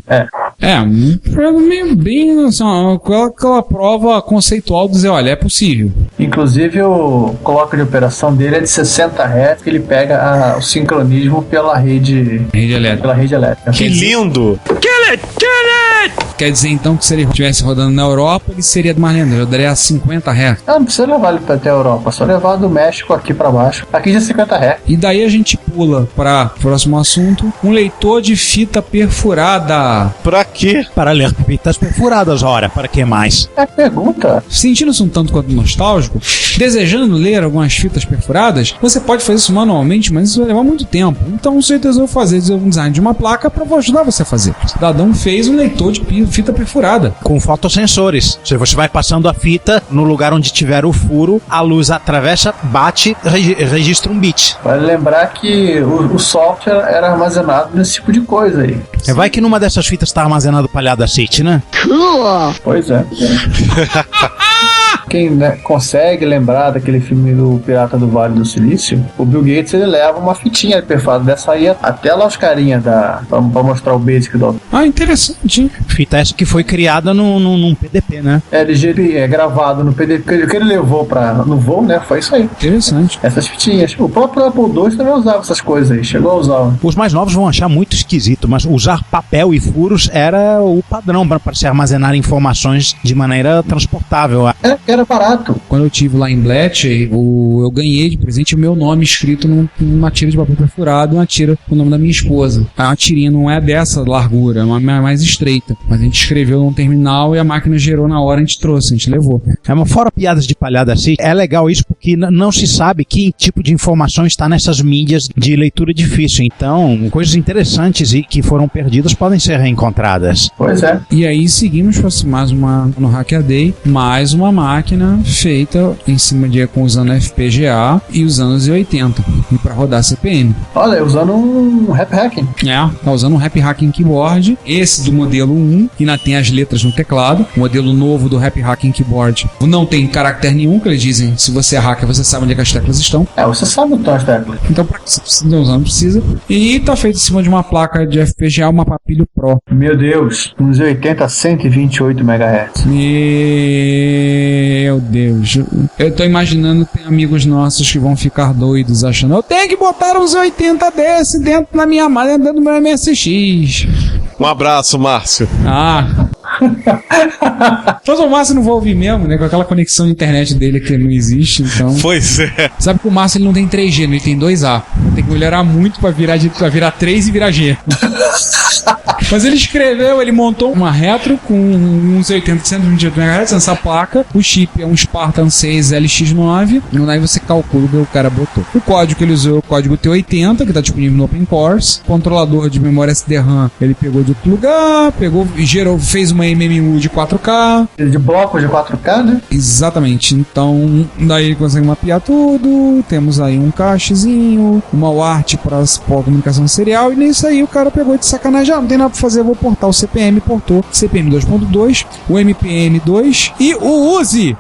Speaker 10: Meio bem assim, aquela prova conceitual de dizer, olha, é possível.
Speaker 8: Inclusive o clock de operação dele é de 60 Hz, que ele pega o sincronismo pela rede elétrica.
Speaker 5: Que lindo!
Speaker 10: Quer dizer então que se ele estivesse rodando na Europa, ele seria mais lento, ele daria 50 Hz.
Speaker 8: Não precisa levar ele até a Europa, só levar do México aqui pra baixo. Aqui já é 50 Hz.
Speaker 10: E daí a gente pula para o próximo assunto, um leitor de fita perfurada.
Speaker 5: Pra quê?
Speaker 11: Para ler fitas perfuradas, ora, para que mais?
Speaker 8: É pergunta.
Speaker 10: Sentindo-se um tanto quanto nostálgico, desejando ler algumas fitas perfuradas, você pode fazer isso manualmente, mas isso vai levar muito tempo. Então você resolveu fazer um design de uma placa para ajudar você a fazer. O cidadão fez um leitor de fita perfurada.
Speaker 11: Com fotossensores. Se você vai passando a fita no lugar onde tiver o furo, a luz atravessa, bate, registra um bit.
Speaker 8: Vale lembrar que o software era armazenado nesse tipo de coisa aí.
Speaker 11: Vai que numa dessas fitas está armazenado palhada City, né?
Speaker 8: Pois é. quem consegue lembrar daquele filme do Pirata do Vale do Silício, o Bill Gates ele leva uma fitinha perfurada dessa aí até lá os carinhas pra mostrar o basic do.
Speaker 10: Ah, interessante.
Speaker 11: Fita essa que foi criada num PDP, né?
Speaker 8: LGP é gravado no PDP, que ele levou no voo, né? Foi isso aí.
Speaker 10: Interessante.
Speaker 8: Essas fitinhas. O próprio Apple II também usava essas coisas aí, chegou a usar.
Speaker 11: Os mais novos vão achar muito esquisito, mas usar papel e furos era o padrão para se armazenar informações de maneira transportável.
Speaker 8: Era barato.
Speaker 10: Quando eu tive lá em Bletchley, eu ganhei de presente o meu nome escrito numa tira de papel perfurado, uma tira com o nome da minha esposa. A tirinha não é dessa largura, é uma mais estreita. Mas a gente escreveu num terminal e a máquina gerou na hora, a gente trouxe, a gente levou.
Speaker 11: Fora piadas de palhada assim, é legal isso porque não se sabe que tipo de informação está nessas mídias de leitura difícil. Então, coisas interessantes e que foram perdidas podem ser reencontradas.
Speaker 8: Pois é.
Speaker 10: E aí seguimos para mais uma no Hackaday, mais uma máquina feita em cima usando FPGA e usando os 80 e para rodar CPM.
Speaker 8: Olha, usando um Rap Hacking.
Speaker 10: Tá usando um Rap Hacking Keyboard, esse do modelo 1, que ainda tem as letras no teclado. O modelo novo do Rap Hacking Keyboard não tem caractere nenhum, que eles dizem, se você é hacker, você sabe onde é que as teclas estão.
Speaker 8: Você sabe onde estão as teclas.
Speaker 10: Então, para que você precisa usar, não precisa. E tá feito em cima de uma placa de FPGA, uma Papilho Pro.
Speaker 8: Meu Deus, uns 80 a 128 MHz.
Speaker 10: Meu Deus. Eu tô imaginando que tem amigos nossos que vão ficar doidos achando, eu tenho que botar uns 80 desse dentro da minha máquina, dentro do meu MSX.
Speaker 12: Um abraço, Márcio.
Speaker 10: Mas o Márcio não vai ouvir mesmo, né? Com aquela conexão de internet dele que não existe, então...
Speaker 12: Pois é.
Speaker 10: Sabe que o Márcio ele não tem 3G, ele tem 2A. Tem que melhorar muito pra virar 3 e virar G. Mas ele montou uma retro com uns 80, 128 MHz nessa placa. O chip é um Spartan 6 LX9. E aí você calcula o que o cara botou. O código que ele usou é o código T80, que está disponível no OpenCores. O controlador de memória SD-RAM, ele pegou de outro lugar, fez uma MMU de 4K.
Speaker 8: De bloco de 4K, né?
Speaker 10: Exatamente. Então, daí ele consegue mapear tudo. Temos aí um cachezinho, uma UART para comunicação serial. E nisso aí o cara pegou de sacanagem. Não tem nada pra fazer, eu vou portar o CPM. Portou CPM 2.2, o MPM 2 e o UZI.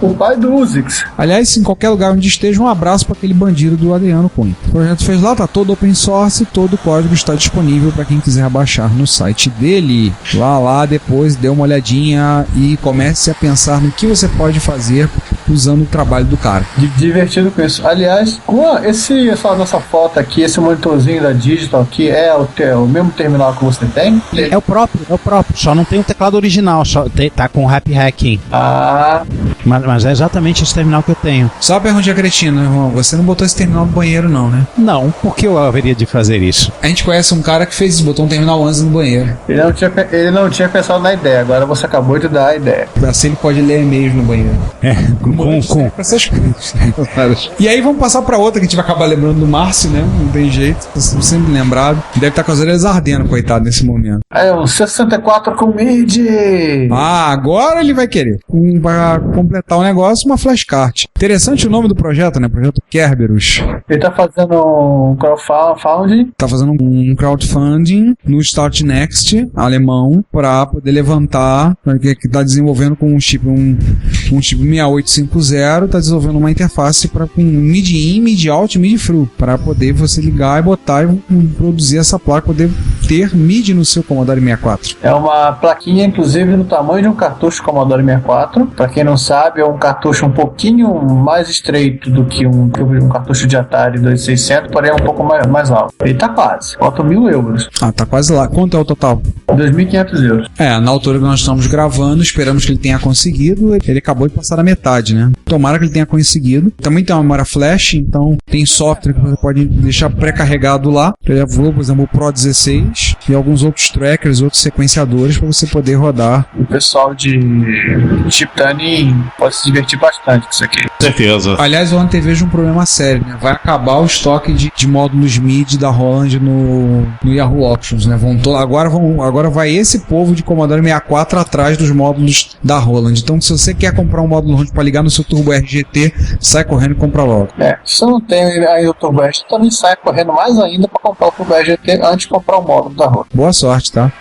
Speaker 8: O pai do UZIX.
Speaker 10: Aliás, em qualquer lugar onde esteja, um abraço para aquele bandido do Adriano Cunha. O projeto fez lá, tá todo open source, todo o código está disponível para quem quiser baixar no site dele. Lá depois dê uma olhadinha e comece a pensar no que você pode fazer usando o trabalho do cara.
Speaker 8: Divertido com isso. Aliás, essa nossa foto aqui, esse monitorzinho da Digital aqui é o mesmo terminal que você tem?
Speaker 11: É o próprio. Só não tem o teclado original, tá com o Rap Hacking. Mas é exatamente esse terminal que eu tenho.
Speaker 10: Só uma perguntinha cretina, irmão. Você não botou esse terminal no banheiro, não, né?
Speaker 11: Não, por que eu haveria de fazer isso?
Speaker 10: A gente conhece um cara que fez isso, botou um terminal ANSI no banheiro.
Speaker 8: Ele não tinha pensado na ideia, agora você acabou de dar a ideia.
Speaker 10: Assim ele pode ler e-mails no banheiro.
Speaker 11: Com
Speaker 10: essas coisas. E aí vamos passar pra outra que a gente vai acabar lembrando do Márcio, né? Não tem jeito, sempre lembrado. Deve estar com as orelhas ardendo, coitado, nesse momento.
Speaker 8: Um 64 com MIDI.
Speaker 10: Agora ele vai querer. Pra completar o negócio, uma flashcard. Interessante o nome do projeto, né? Projeto Kerberos.
Speaker 8: Ele tá fazendo um crowdfunding.
Speaker 10: Tá fazendo um crowdfunding no Start Next, alemão, para poder levantar, que tá desenvolvendo com um chip 6850, tá desenvolvendo uma interface com MIDI in, MIDI out e MIDI through, para poder você ligar e botar e produzir essa placa, poder ter MIDI no seu Commodore 64.
Speaker 8: É uma plaquinha, inclusive, no tamanho de um cartucho Commodore 64. Para quem não sabe, é um cartucho um pouquinho mais estreito do que um cartucho de Atari 2600, porém é um pouco mais alto. Ele tá quase, falta 1.000 euros.
Speaker 10: Tá quase lá. Quanto é o total?
Speaker 8: 2.500 euros.
Speaker 10: Na altura que nós estamos gravando, esperamos que ele tenha conseguido. Ele acabou de passar da metade, né? Tomara que ele tenha conseguido. Também tem uma memória flash, então tem software que você pode deixar pré-carregado lá. Eu vou, por exemplo, o Pro 16 e alguns outros trackers, outros sequenciadores para você poder rodar.
Speaker 8: O pessoal de Chiptune pode se divertir bastante com isso aqui.
Speaker 12: Certeza.
Speaker 10: Aliás, eu antevejo um problema sério, né? Vai acabar o estoque de módulos MIDI da Roland no Yahoo Auctions, né? Agora vai esse povo de Commodore 64 atrás dos módulos da Roland. Então, se você quer comprar um módulo Roland para ligar no seu Turbo RGT, sai correndo e compra logo.
Speaker 8: Se você não tem aí o Turbo RGT, também sai correndo mais ainda para comprar o Turbo RGT antes de comprar o módulo. quilômetros da rua.
Speaker 10: Boa sorte, tá?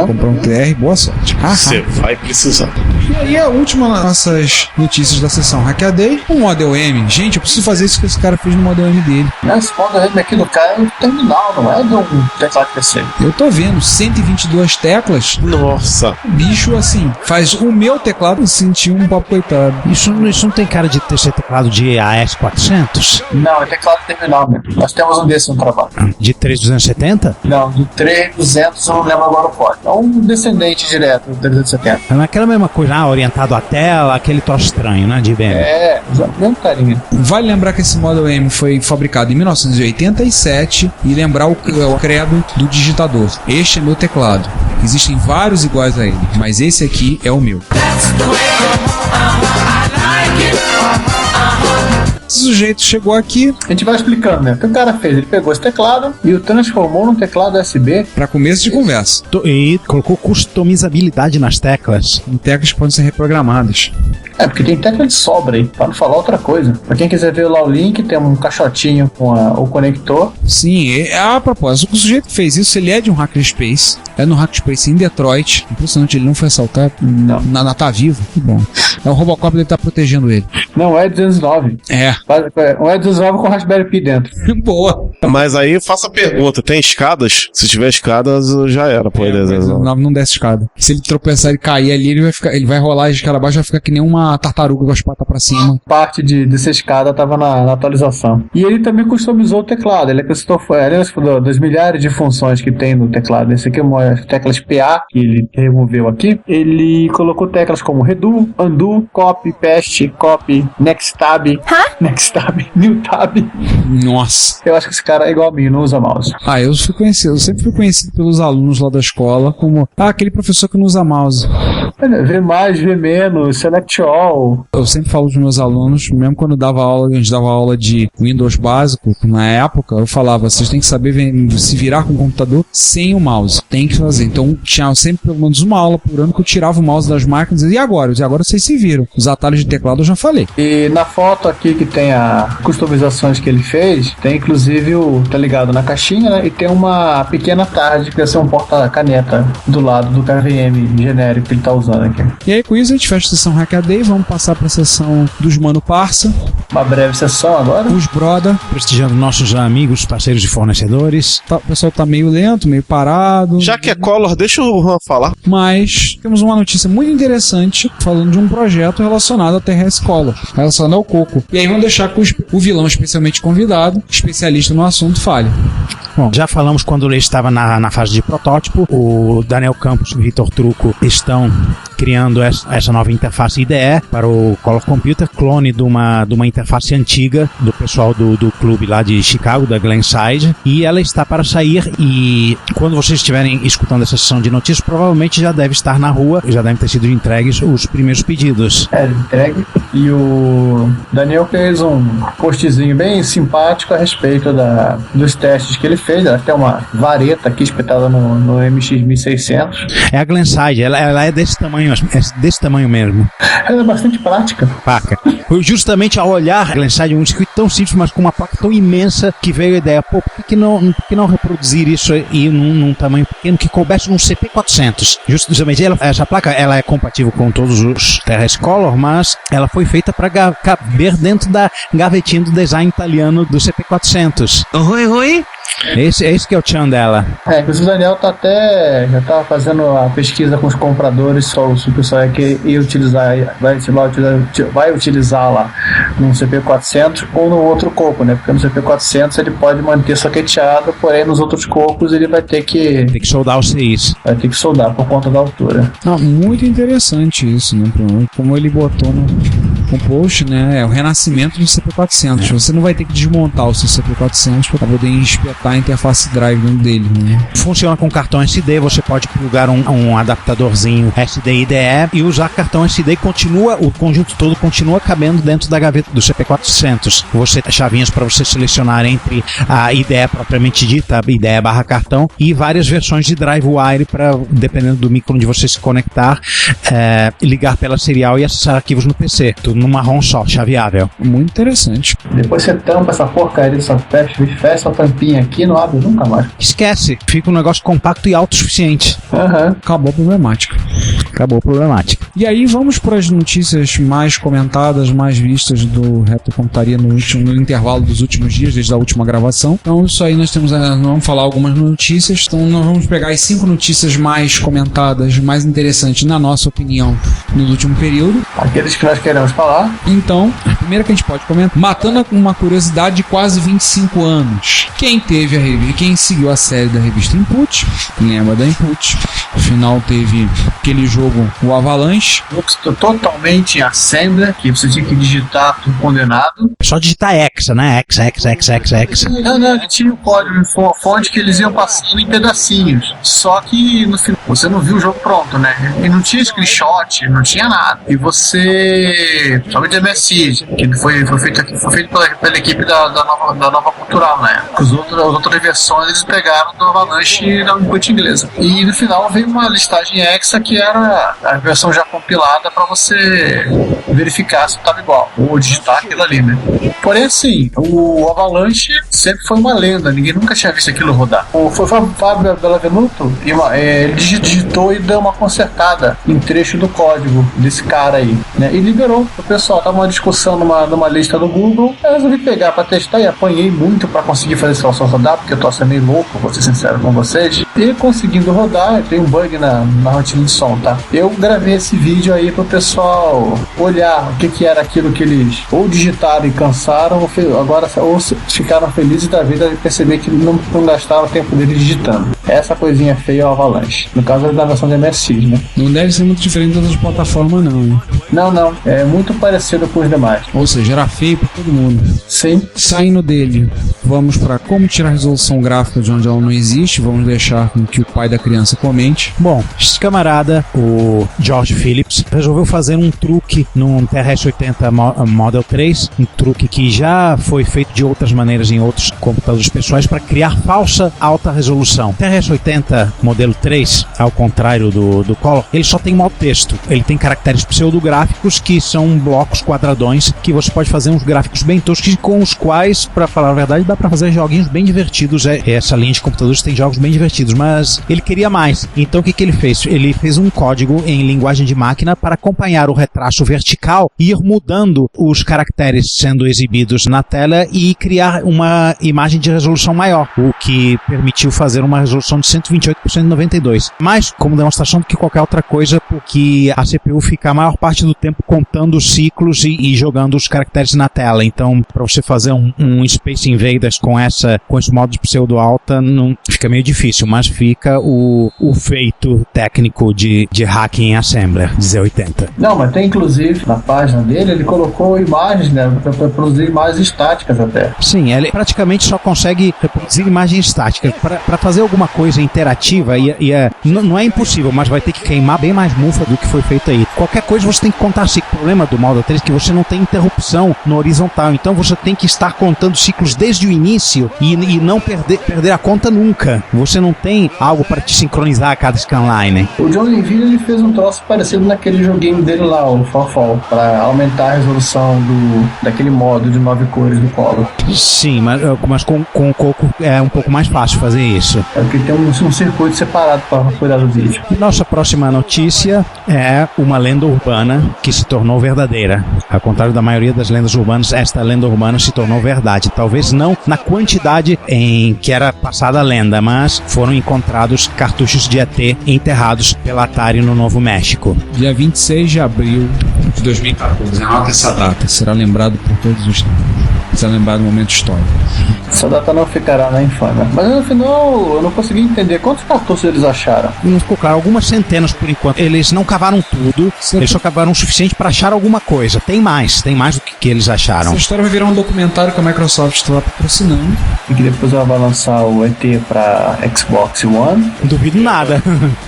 Speaker 10: Comprar um TR, boa sorte.
Speaker 12: Você vai precisar.
Speaker 10: E aí a última das nossas notícias da sessão Hackaday, o Model M. Gente, eu preciso fazer isso que esse cara fez no Model M dele.
Speaker 8: Esse Model M aqui do cara é um terminal, não é de um teclado PC.
Speaker 10: Eu tô vendo, 122 teclas.
Speaker 12: Nossa.
Speaker 10: O bicho, assim, faz o meu teclado sentir um papo coitado.
Speaker 11: Isso não tem cara de ter ser teclado de AS400?
Speaker 8: Não, é teclado terminal mesmo. Nós temos um desse no trabalho.
Speaker 11: De 3270?
Speaker 8: Não, de 3200 eu não lembro agora o código. É um descendente direto do 370.
Speaker 11: É aquela mesma coisa, orientado à tela, aquele troço estranho, né, de IBM.
Speaker 8: É, mesmo carinho.
Speaker 10: Vale lembrar que esse Model M foi fabricado em 1987 e lembrar o credo do digitador. Este é meu teclado. Existem vários iguais a ele, mas esse aqui é o meu. Esse sujeito chegou aqui.
Speaker 8: A gente vai explicando, né? O que o cara fez? Ele pegou esse teclado e o transformou num teclado USB.
Speaker 10: Para começo de conversa.
Speaker 11: E colocou customizabilidade nas teclas.
Speaker 10: Em teclas que podem ser reprogramadas.
Speaker 8: É, porque tem tecla de sobra aí, pra não falar outra coisa. Pra quem quiser ver lá o link, tem um caixotinho com o conector.
Speaker 10: Sim, a propósito, o sujeito que fez isso, ele é de um Hackerspace. É no Hackerspace em Detroit. Impressionante, ele não foi assaltado.
Speaker 8: Não.
Speaker 10: Tá vivo. Que bom. É o Robocop, ele tá protegendo ele.
Speaker 8: Não, é 209.
Speaker 10: É.
Speaker 8: Um é 209 com Raspberry Pi dentro.
Speaker 10: Boa.
Speaker 12: Mas aí faça a pergunta, tem escadas? Se tiver escadas, já era, pô.
Speaker 10: Não desce escada. Se ele tropeçar e cair ali, ele vai rolar de escada abaixo, vai ficar que nem uma tartaruga com as patas pra cima.
Speaker 8: Parte dessa escada tava na atualização. E ele também customizou o teclado. Ele acrescentou das milhares de funções que tem no teclado. Esse aqui é uma teclas PA que ele removeu aqui. Ele colocou teclas como Redo, Undo, Copy, Paste, Copy, Next Tab, Next Tab, New Tab.
Speaker 10: Nossa.
Speaker 8: Eu acho que esse cara é igual a mim, não usa mouse.
Speaker 10: Eu sempre fui conhecido pelos alunos lá da escola como aquele professor que não usa mouse.
Speaker 8: Vê mais, vê menos, Select All.
Speaker 10: Eu sempre falo dos meus alunos, mesmo quando a gente dava aula de Windows básico, na época, eu falava, vocês têm que saber se virar com o computador sem o mouse. Tem que fazer. Então, tinha sempre pelo menos uma aula por ano que eu tirava o mouse das máquinas e agora? E agora vocês se viram. Os atalhos de teclado eu já falei.
Speaker 8: E na foto aqui que tem as customizações que ele fez, tem inclusive tá ligado na caixinha, né? E tem uma pequena tarde que vai ser um porta-caneta do lado do KVM genérico que ele tá usando aqui.
Speaker 10: E aí com isso a gente fecha a sessão Hackaday, vamos passar pra sessão dos Mano Parça.
Speaker 8: Uma breve sessão agora.
Speaker 10: Os Broda.
Speaker 11: Prestigiando nossos amigos, parceiros e fornecedores.
Speaker 10: O pessoal tá meio lento, meio parado.
Speaker 12: Já que é Collor, deixa o Juan falar.
Speaker 10: Mas temos uma notícia muito interessante falando de um projeto relacionado à TRS Collor, relacionado ao Coco. E aí vamos deixar que o vilão especialmente convidado, especialista no assunto, fale.
Speaker 11: Bom, já falamos quando ele estava na fase de protótipo. O Daniel Campos e o Vitor Trucco estão criando essa nova interface IDE para o Color Computer, clone de uma interface antiga do pessoal do clube lá de Chicago, da Glenside, e ela está para sair. E quando vocês estiverem escutando essa sessão de notícias, provavelmente já deve estar na rua, já devem ter sido entregues os primeiros pedidos.
Speaker 8: Entregue. E o Daniel fez um postzinho bem simpático a respeito dos testes que ele fez. Ela tem uma vareta aqui espetada no MX1600.
Speaker 11: É a Glenside, ela é desse tamanho mesmo.
Speaker 8: Ela é bastante prática.
Speaker 11: Paca. Foi justamente ao olhar a Glenside, um circuito tão simples, mas com uma placa tão imensa, que veio a ideia, por que não reproduzir isso aí num tamanho pequeno que coubesse num CP400? Justamente, essa placa ela é compatível com todos os TRS Collor, mas ela foi feita para caber dentro da gavetinha do design italiano do CP400.
Speaker 2: Oi.
Speaker 11: Esse que é o tchan dela.
Speaker 8: Inclusive o Daniel já tá fazendo a pesquisa com os compradores se o pessoal vai utilizar lá num CP400 ou no outro coco, né? Porque no CP400 ele pode manter soqueteado, porém nos outros cocos ele vai ter que
Speaker 11: soldar os CIs.
Speaker 8: Vai ter que soldar por conta da altura.
Speaker 10: Muito interessante isso, né? Como ele botou no post, né? É o renascimento do CP400. Você não vai ter que desmontar o seu CP400 para poder espetar a interface drive dele, né?
Speaker 11: Funciona com cartão SD, você pode plugar um adaptadorzinho SD-IDE e usar cartão SD, o conjunto todo continua cabendo dentro da gaveta do CP400. Você tem chavinhas para você selecionar entre a IDE propriamente dita, IDE / cartão, e várias versões de drive wire para, dependendo do micro onde você se conectar, ligar pela serial e acessar arquivos no PC. Tudo num marrom só, chaveável.
Speaker 10: Muito interessante.
Speaker 8: Depois você tampa essa porcaria dessa fecha essa tampinha aqui, não abre nunca mais.
Speaker 11: Esquece, fica um negócio compacto e autossuficiente.
Speaker 10: Acabou a problemática. E aí vamos para as notícias mais comentadas, mais vistas do Retrocomputaria no intervalo dos últimos dias, desde a última gravação. Então isso aí nós vamos falar algumas notícias. Então nós vamos pegar as 5 notícias mais comentadas, mais interessantes na nossa opinião no último período.
Speaker 8: Aqueles que nós queremos falar.
Speaker 10: Então, a primeira que a gente pode comentar, matando uma curiosidade de quase 25 anos. Quem teve a revista, quem seguiu a série da revista Input, lembra da Input? Afinal teve aquele jogo, o Avalanche.
Speaker 8: Totalmente em Assembler, que você tinha que digitar tudo condenado.
Speaker 11: Só digitar Hexa, né? Hexa.
Speaker 8: Não, tinha o código em fonte que eles iam passando em pedacinhos. Só que no final você não viu o jogo pronto, né? E não tinha screenshot, não tinha nada. E você. Somente MSI, que foi feito pela equipe da nova Cultural, né? As outras versões eles pegaram do Avalanche da Input inglesa. E no final veio uma listagem Hexa que era a versão já compilada para você verificar se estava igual, ou digitar aquilo ali, né? Porém, assim, o Avalanche sempre foi uma lenda, ninguém nunca tinha visto aquilo rodar. Foi o Fábio Bellavenuto, ele digitou e deu uma consertada em trecho do código desse cara aí, né? E liberou o pessoal. Tava uma discussão numa lista do Google, eu resolvi pegar para testar e apanhei muito para conseguir fazer esse troço rodar, porque eu tô sendo meio louco, vou ser sincero com vocês. E conseguindo rodar, tem um bug na rotina de som, tá? Eu gravei esse vídeo aí pro pessoal olhar o que era aquilo que eles ou digitaram e cansaram, ou ficaram felizes da vida e perceber que não gastaram o tempo deles digitando. Essa coisinha feia é o Avalanche. No caso é da versão de MSX, né?
Speaker 10: Não deve ser muito diferente das plataformas, não, hein?
Speaker 8: Não. É muito parecido com os demais.
Speaker 10: Ou seja, era feio pra todo mundo.
Speaker 8: Sim.
Speaker 10: Saindo dele, vamos para como tirar a resolução gráfica de onde ela não existe. Vamos deixar com que o pai da criança comente.
Speaker 11: Bom, esse camarada, o George Phillips, resolveu fazer um truque num TRS-80 Model 3, um truque que já foi feito de outras maneiras em outros computadores pessoais para criar falsa alta resolução. O TRS-80 modelo 3, ao contrário do Color, ele só tem modo texto. Ele tem caracteres pseudográficos que são blocos quadradões que você pode fazer uns gráficos bem toscos com os quais, para falar a verdade, dá para fazer joguinhos bem divertidos. Essa linha de computadores tem jogos bem divertidos, mas ele queria mais. Então o que ele fez? Ele fez um código em linguagem de máquina para acompanhar o retraço vertical e ir mudando os caracteres sendo exibidos na tela e criar uma imagem de resolução maior, o que permitiu fazer uma resolução de 128 por 192. Mas, como demonstração do que qualquer outra coisa, porque a CPU fica a maior parte do tempo contando os ciclos e jogando os caracteres na tela. Então, para você fazer um Space Invaders com esse modo de pseudo alta, não fica meio difícil, mas fica o feito técnico de hacking em Assembler de Z80.
Speaker 8: Não, mas tem inclusive na página dele, ele colocou imagens, né, para produzir imagens estáticas até.
Speaker 11: Sim, ele praticamente só consegue reproduzir imagens estáticas. Para fazer alguma coisa interativa, não é impossível, mas vai ter que queimar bem mais mufa do que foi feito aí. Qualquer coisa você tem que contar ciclo. O problema do Model 3 é que você não tem interrupção no horizontal, então você tem que estar contando ciclos desde o início e não perder a conta nunca. Você não tem algo para te sincronizar a cada scanline.
Speaker 8: O John Levine, ele fez um troço parecido naquele joguinho dele lá, o Fall, para aumentar a resolução daquele modo de 9 cores do Color.
Speaker 11: Sim, mas com o Coco é um pouco mais fácil fazer isso.
Speaker 8: É porque tem um circuito separado para cuidar do vídeo.
Speaker 11: Nossa próxima notícia é uma lenda urbana que se tornou verdadeira. Ao contrário da maioria das lendas urbanas, esta lenda urbana se tornou verdade. Talvez não na quantidade em que era passada a lenda, mas foram encontrados cartuchos de ET enterrados pela Atari no Novo México.
Speaker 10: Dia 26 de abril de 2014. Anota essa data. Será lembrado por todos os tempos. Será lembrado no momento histórico.
Speaker 8: Essa data não ficará na infâmia. Mas no final eu não consegui entender quantos cartuchos eles acharam.
Speaker 11: Não ficou claro, algumas centenas por enquanto. Eles não cavaram tudo, eles só cavaram o suficiente para achar alguma coisa. Tem mais do que eles acharam.
Speaker 10: Essa história vai virar um documentário que a Microsoft está patrocinando.
Speaker 8: E que depois ela vai lançar o ET para Xbox One.
Speaker 11: Não duvido nada.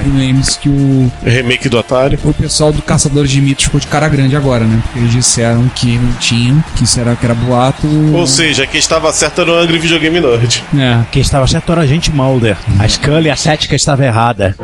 Speaker 10: Lembre-se que o
Speaker 12: remake do Atari.
Speaker 10: O pessoal do Caçadores de Mitos ficou de cara grande agora, né? Porque eles disseram que não tinham, que era boato.
Speaker 12: Ou seja, quem estava certo era o Angry Video Game Nerd.
Speaker 11: Quem estava certo era a gente Mulder. A Scully, a cética, estava errada.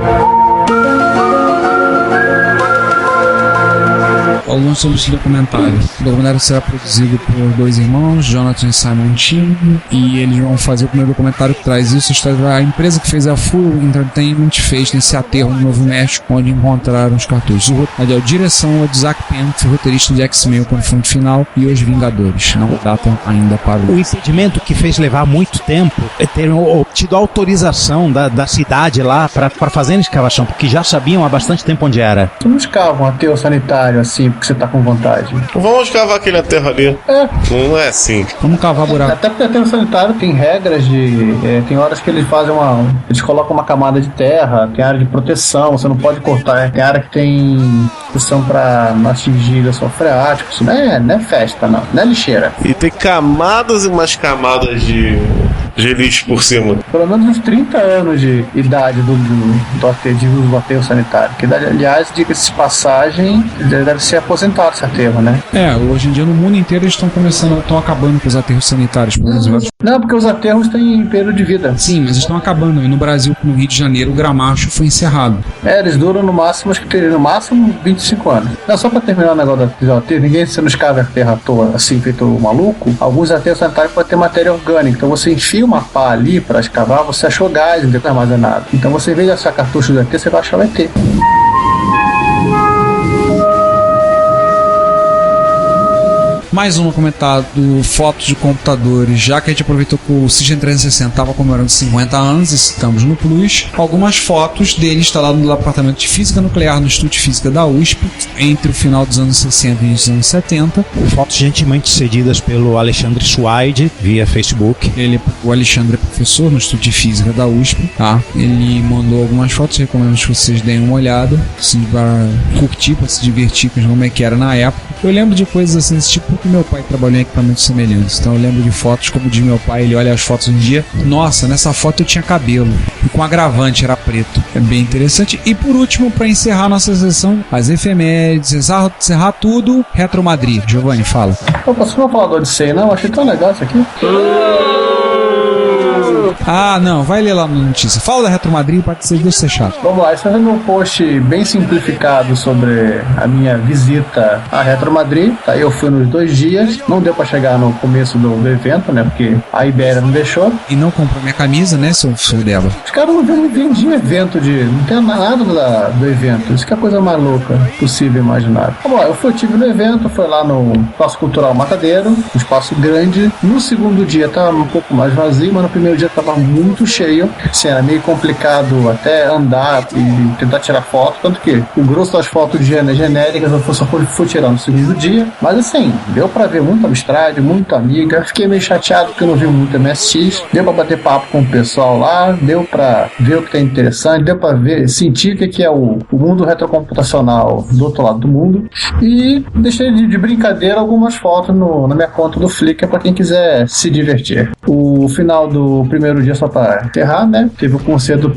Speaker 10: alguns sobre esse documentário. O documentário será produzido por dois irmãos, Jonathan e Simon Chin, e eles vão fazer o primeiro documentário que traz isso. A empresa que fez a Full Entertainment fez nesse aterro no Novo México, onde encontraram os cartuchos. A direção é de Zack Penn, roteirista de X-Men, o Confronto Final e Os Vingadores. Não datam ainda para
Speaker 11: o impedimento que fez levar muito tempo é ter tido autorização da cidade lá para fazer a escavação, porque já sabiam há bastante tempo onde era.
Speaker 8: Tu não escava um aterro sanitário assim porque você tá com vontade?
Speaker 12: Vamos cavar aquele aterro ali. Não é assim.
Speaker 10: Vamos cavar buraco.
Speaker 8: Até porque aterro sanitário tem regras de... tem horas que eles fazem eles colocam uma camada de terra, tem área de proteção, você não pode cortar, tem área que tem proteção pra não atingir o solo freático. Isso não é festa, não é lixeira.
Speaker 12: E tem camadas e mais camadas de lixo por cima.
Speaker 8: Pelo menos uns 30 anos de idade do aterro sanitário. Que, aliás, diga-se de passagem, deve ser aposentado esse aterro, né?
Speaker 10: Hoje em dia no mundo inteiro eles estão acabando com os aterros sanitários.
Speaker 8: Não, porque os aterros têm período de vida.
Speaker 10: Sim, mas estão acabando. E no Brasil, no Rio de Janeiro, o Gramacho foi encerrado.
Speaker 8: Eles duram no máximo, acho que no máximo 25 anos. Não, só pra terminar o negócio do aterro, ninguém se não escava aterro à toa, assim, feito maluco. Alguns aterros sanitários podem ter matéria orgânica, então você enfia uma pá ali pra escavar, você achou gás, não tem armazenado. Então você, em vez de achar cartucho do aterro, você vai achar o ET.
Speaker 10: Mais um comentado, fotos de computadores, já que a gente aproveitou que o System 360 estava comemorando 50 anos e estamos no Plus, algumas fotos dele instalado no Departamento de Física Nuclear no Instituto de Física da USP, entre o final dos anos 60 e início dos anos 70.
Speaker 11: Fotos gentilmente cedidas pelo Alexandre Suaide, via Facebook.
Speaker 10: O Alexandre é professor no Instituto de Física da USP, tá? Ele mandou algumas fotos, recomendo que vocês deem uma olhada, assim, para curtir, para se divertir com como é que era na época. Eu lembro de coisas assim desse tipo, porque meu pai trabalhou em equipamentos semelhantes, então eu lembro de fotos como de meu pai. Ele olha as fotos um dia, nossa, nessa foto eu tinha cabelo e com agravante era preto. É bem interessante. E por último, para encerrar nossa sessão, as efemérides, encerrar tudo, Retro Madrid. Giovanni, fala.
Speaker 8: Posso não falar do Odyssey, não? Achei tão legal isso aqui.
Speaker 10: Ah, não, vai ler lá na notícia. Fala da Retro Madrid para deixa ser chato.
Speaker 8: Vamos lá, isso é um post bem simplificado sobre a minha visita à Retro Madrid. Tá, eu fui nos 2 dias, não deu para chegar no começo do evento, né? Porque a Ibéria não deixou.
Speaker 10: E não comprou minha camisa, né, seu dela?
Speaker 8: Os caras não vendiam evento não tem nada do evento. Isso que é a coisa mais louca possível imaginar. Vamos lá, tive no evento, foi lá no Espaço Cultural Matadeiro, um espaço grande. No segundo dia tava um pouco mais vazio, mas no primeiro dia tava muito cheio, assim, era meio complicado até andar e tentar tirar foto, tanto que o grosso das fotos genéricas eu só fui tirar no segundo dia, mas assim, deu pra ver muito Amstrad, muito Amiga, fiquei meio chateado porque eu não vi muito MSX, deu pra bater papo com o pessoal lá, deu pra ver o que é interessante, deu pra sentir o que é o mundo retrocomputacional do outro lado do mundo, e deixei de brincadeira algumas fotos na minha conta do Flickr pra quem quiser se divertir. O final do primeiro dia, só para encerrar, né? Teve o concerto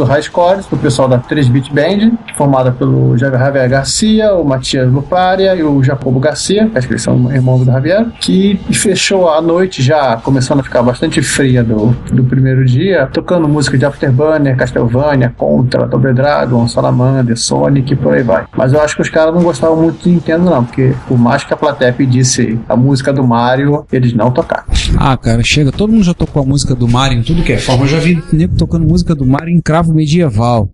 Speaker 8: High Scores do pessoal da 3-Bit Band, formada pelo Javier Garcia, o Matias Luparia e o Jacobo Garcia, acho que eles são irmãos do Javier, que fechou a noite já começando a ficar bastante fria do primeiro dia, tocando música de Afterburner, Castlevania, Contra, Double Dragon, Salamander, Sonic e por aí vai. Mas eu acho que os caras não gostavam muito de Nintendo, não, porque por mais que a plateia pedisse a música do Mario, eles não tocaram.
Speaker 10: Ah, cara, chega, todo mundo já tocou a música do Mario em tudo que é forma. Eu já vi nego tocando música do Mario em cravo medieval.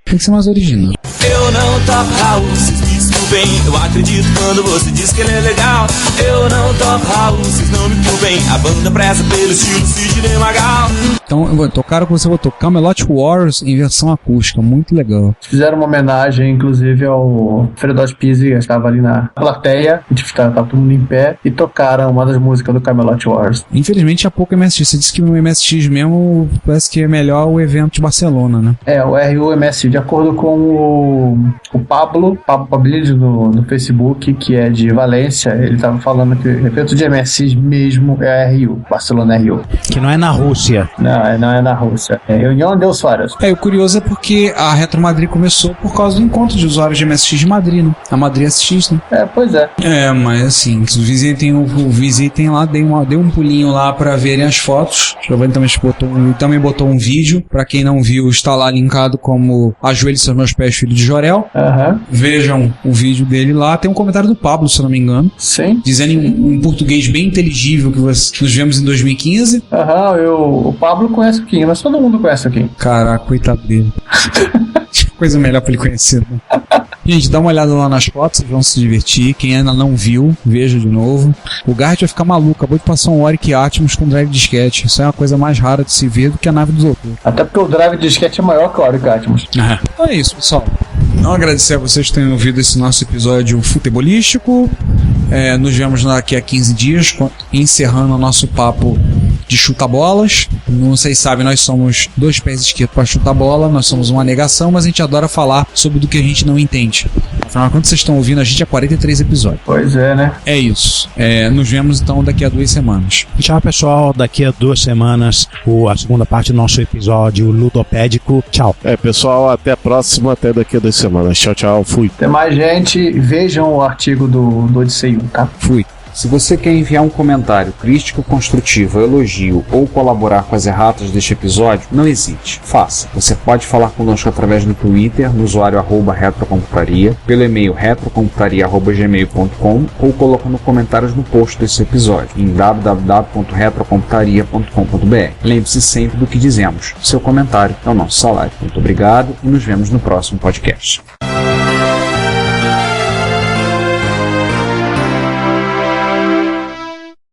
Speaker 10: Tem que ser mais original.
Speaker 2: Eu não toco Raul, vocês desculpem. Eu acredito quando você diz que ele é legal. Eu não toco Raul, vocês não me culpem. A banda preza pelo estilo Sidney Magal.
Speaker 10: Então, tocaram que você botou Camelot Wars em versão acústica, muito legal.
Speaker 8: Fizeram uma homenagem, inclusive, ao Fredos Pizzi, que estava ali na plateia, tava todo mundo em pé, e tocaram uma das músicas do Camelot Wars.
Speaker 10: Infelizmente, há pouco MSX. Você disse que o MSX mesmo parece que é melhor o evento de Barcelona, né?
Speaker 8: O RU MSX, de acordo com o Pablo Pabilides no Facebook, que é de Valência, ele estava falando que o evento de MSX mesmo é a RU, Barcelona RU.
Speaker 11: Que não é na Rússia.
Speaker 8: Não é na Rússia. É União de Usuários.
Speaker 10: O curioso é porque a Retro Madrid começou por causa do encontro de usuários de MSX de Madrid, né? A Madrid SX, né?
Speaker 8: Pois é.
Speaker 10: Mas assim, visitem lá, dê um pulinho lá pra verem as fotos. O Giovanni também botou um vídeo. Pra quem não viu, está lá linkado como Ajoelhe seus meus pés, filho de Jorel.
Speaker 8: Uhum.
Speaker 10: Vejam o vídeo vídeo dele lá, tem um comentário do Pablo, se eu não me engano.
Speaker 8: Sim.
Speaker 10: Dizendo em um português bem inteligível que nos vemos em 2015.
Speaker 8: O Pablo conhece o Kim, mas todo mundo conhece o Kim.
Speaker 10: Caraca, coitado dele. Coisa melhor pra ele conhecer, né? Gente, dá uma olhada lá nas fotos, vocês vão se divertir. Quem ainda não viu, veja de novo. O Gart vai ficar maluco, acabou de passar um Oric Atmos com drive disquete. Isso é uma coisa mais rara de se ver do que a nave do doutor.
Speaker 8: Até porque o drive disquete é maior que o Oric Atmos.
Speaker 10: Então é isso, pessoal. Então agradecer a vocês que tenham ouvido esse nosso episódio futebolístico. Nos vemos daqui a 15 dias, encerrando o nosso papo de chuta-bolas. Não sei se sabem, nós somos dois pés esquerdos para chutar bola, nós somos uma negação, mas a gente adora falar sobre do que a gente não entende. Afinal, quando vocês estão ouvindo a gente, é 43 episódios.
Speaker 8: Pois é, né?
Speaker 10: É isso. Nos vemos então daqui a 2 semanas.
Speaker 11: Tchau, pessoal. Daqui a 2 semanas, a segunda parte do nosso episódio ludopédico. Tchau.
Speaker 12: Pessoal, até a próxima, até daqui a 2 semanas. Tchau, tchau. Fui.
Speaker 8: Até mais, gente. Vejam o artigo do Odissei 1, tá?
Speaker 10: Fui.
Speaker 6: Se você quer enviar um comentário crítico, construtivo, elogio ou colaborar com as erratas deste episódio, não hesite, faça. Você pode falar conosco através do Twitter, no usuário @retrocomputaria, pelo e-mail retrocomputaria@gmail.com ou colocando comentários no post desse episódio em www.retrocomputaria.com.br. Lembre-se sempre do que dizemos. Seu comentário é o nosso salário. Muito obrigado e nos vemos no próximo podcast.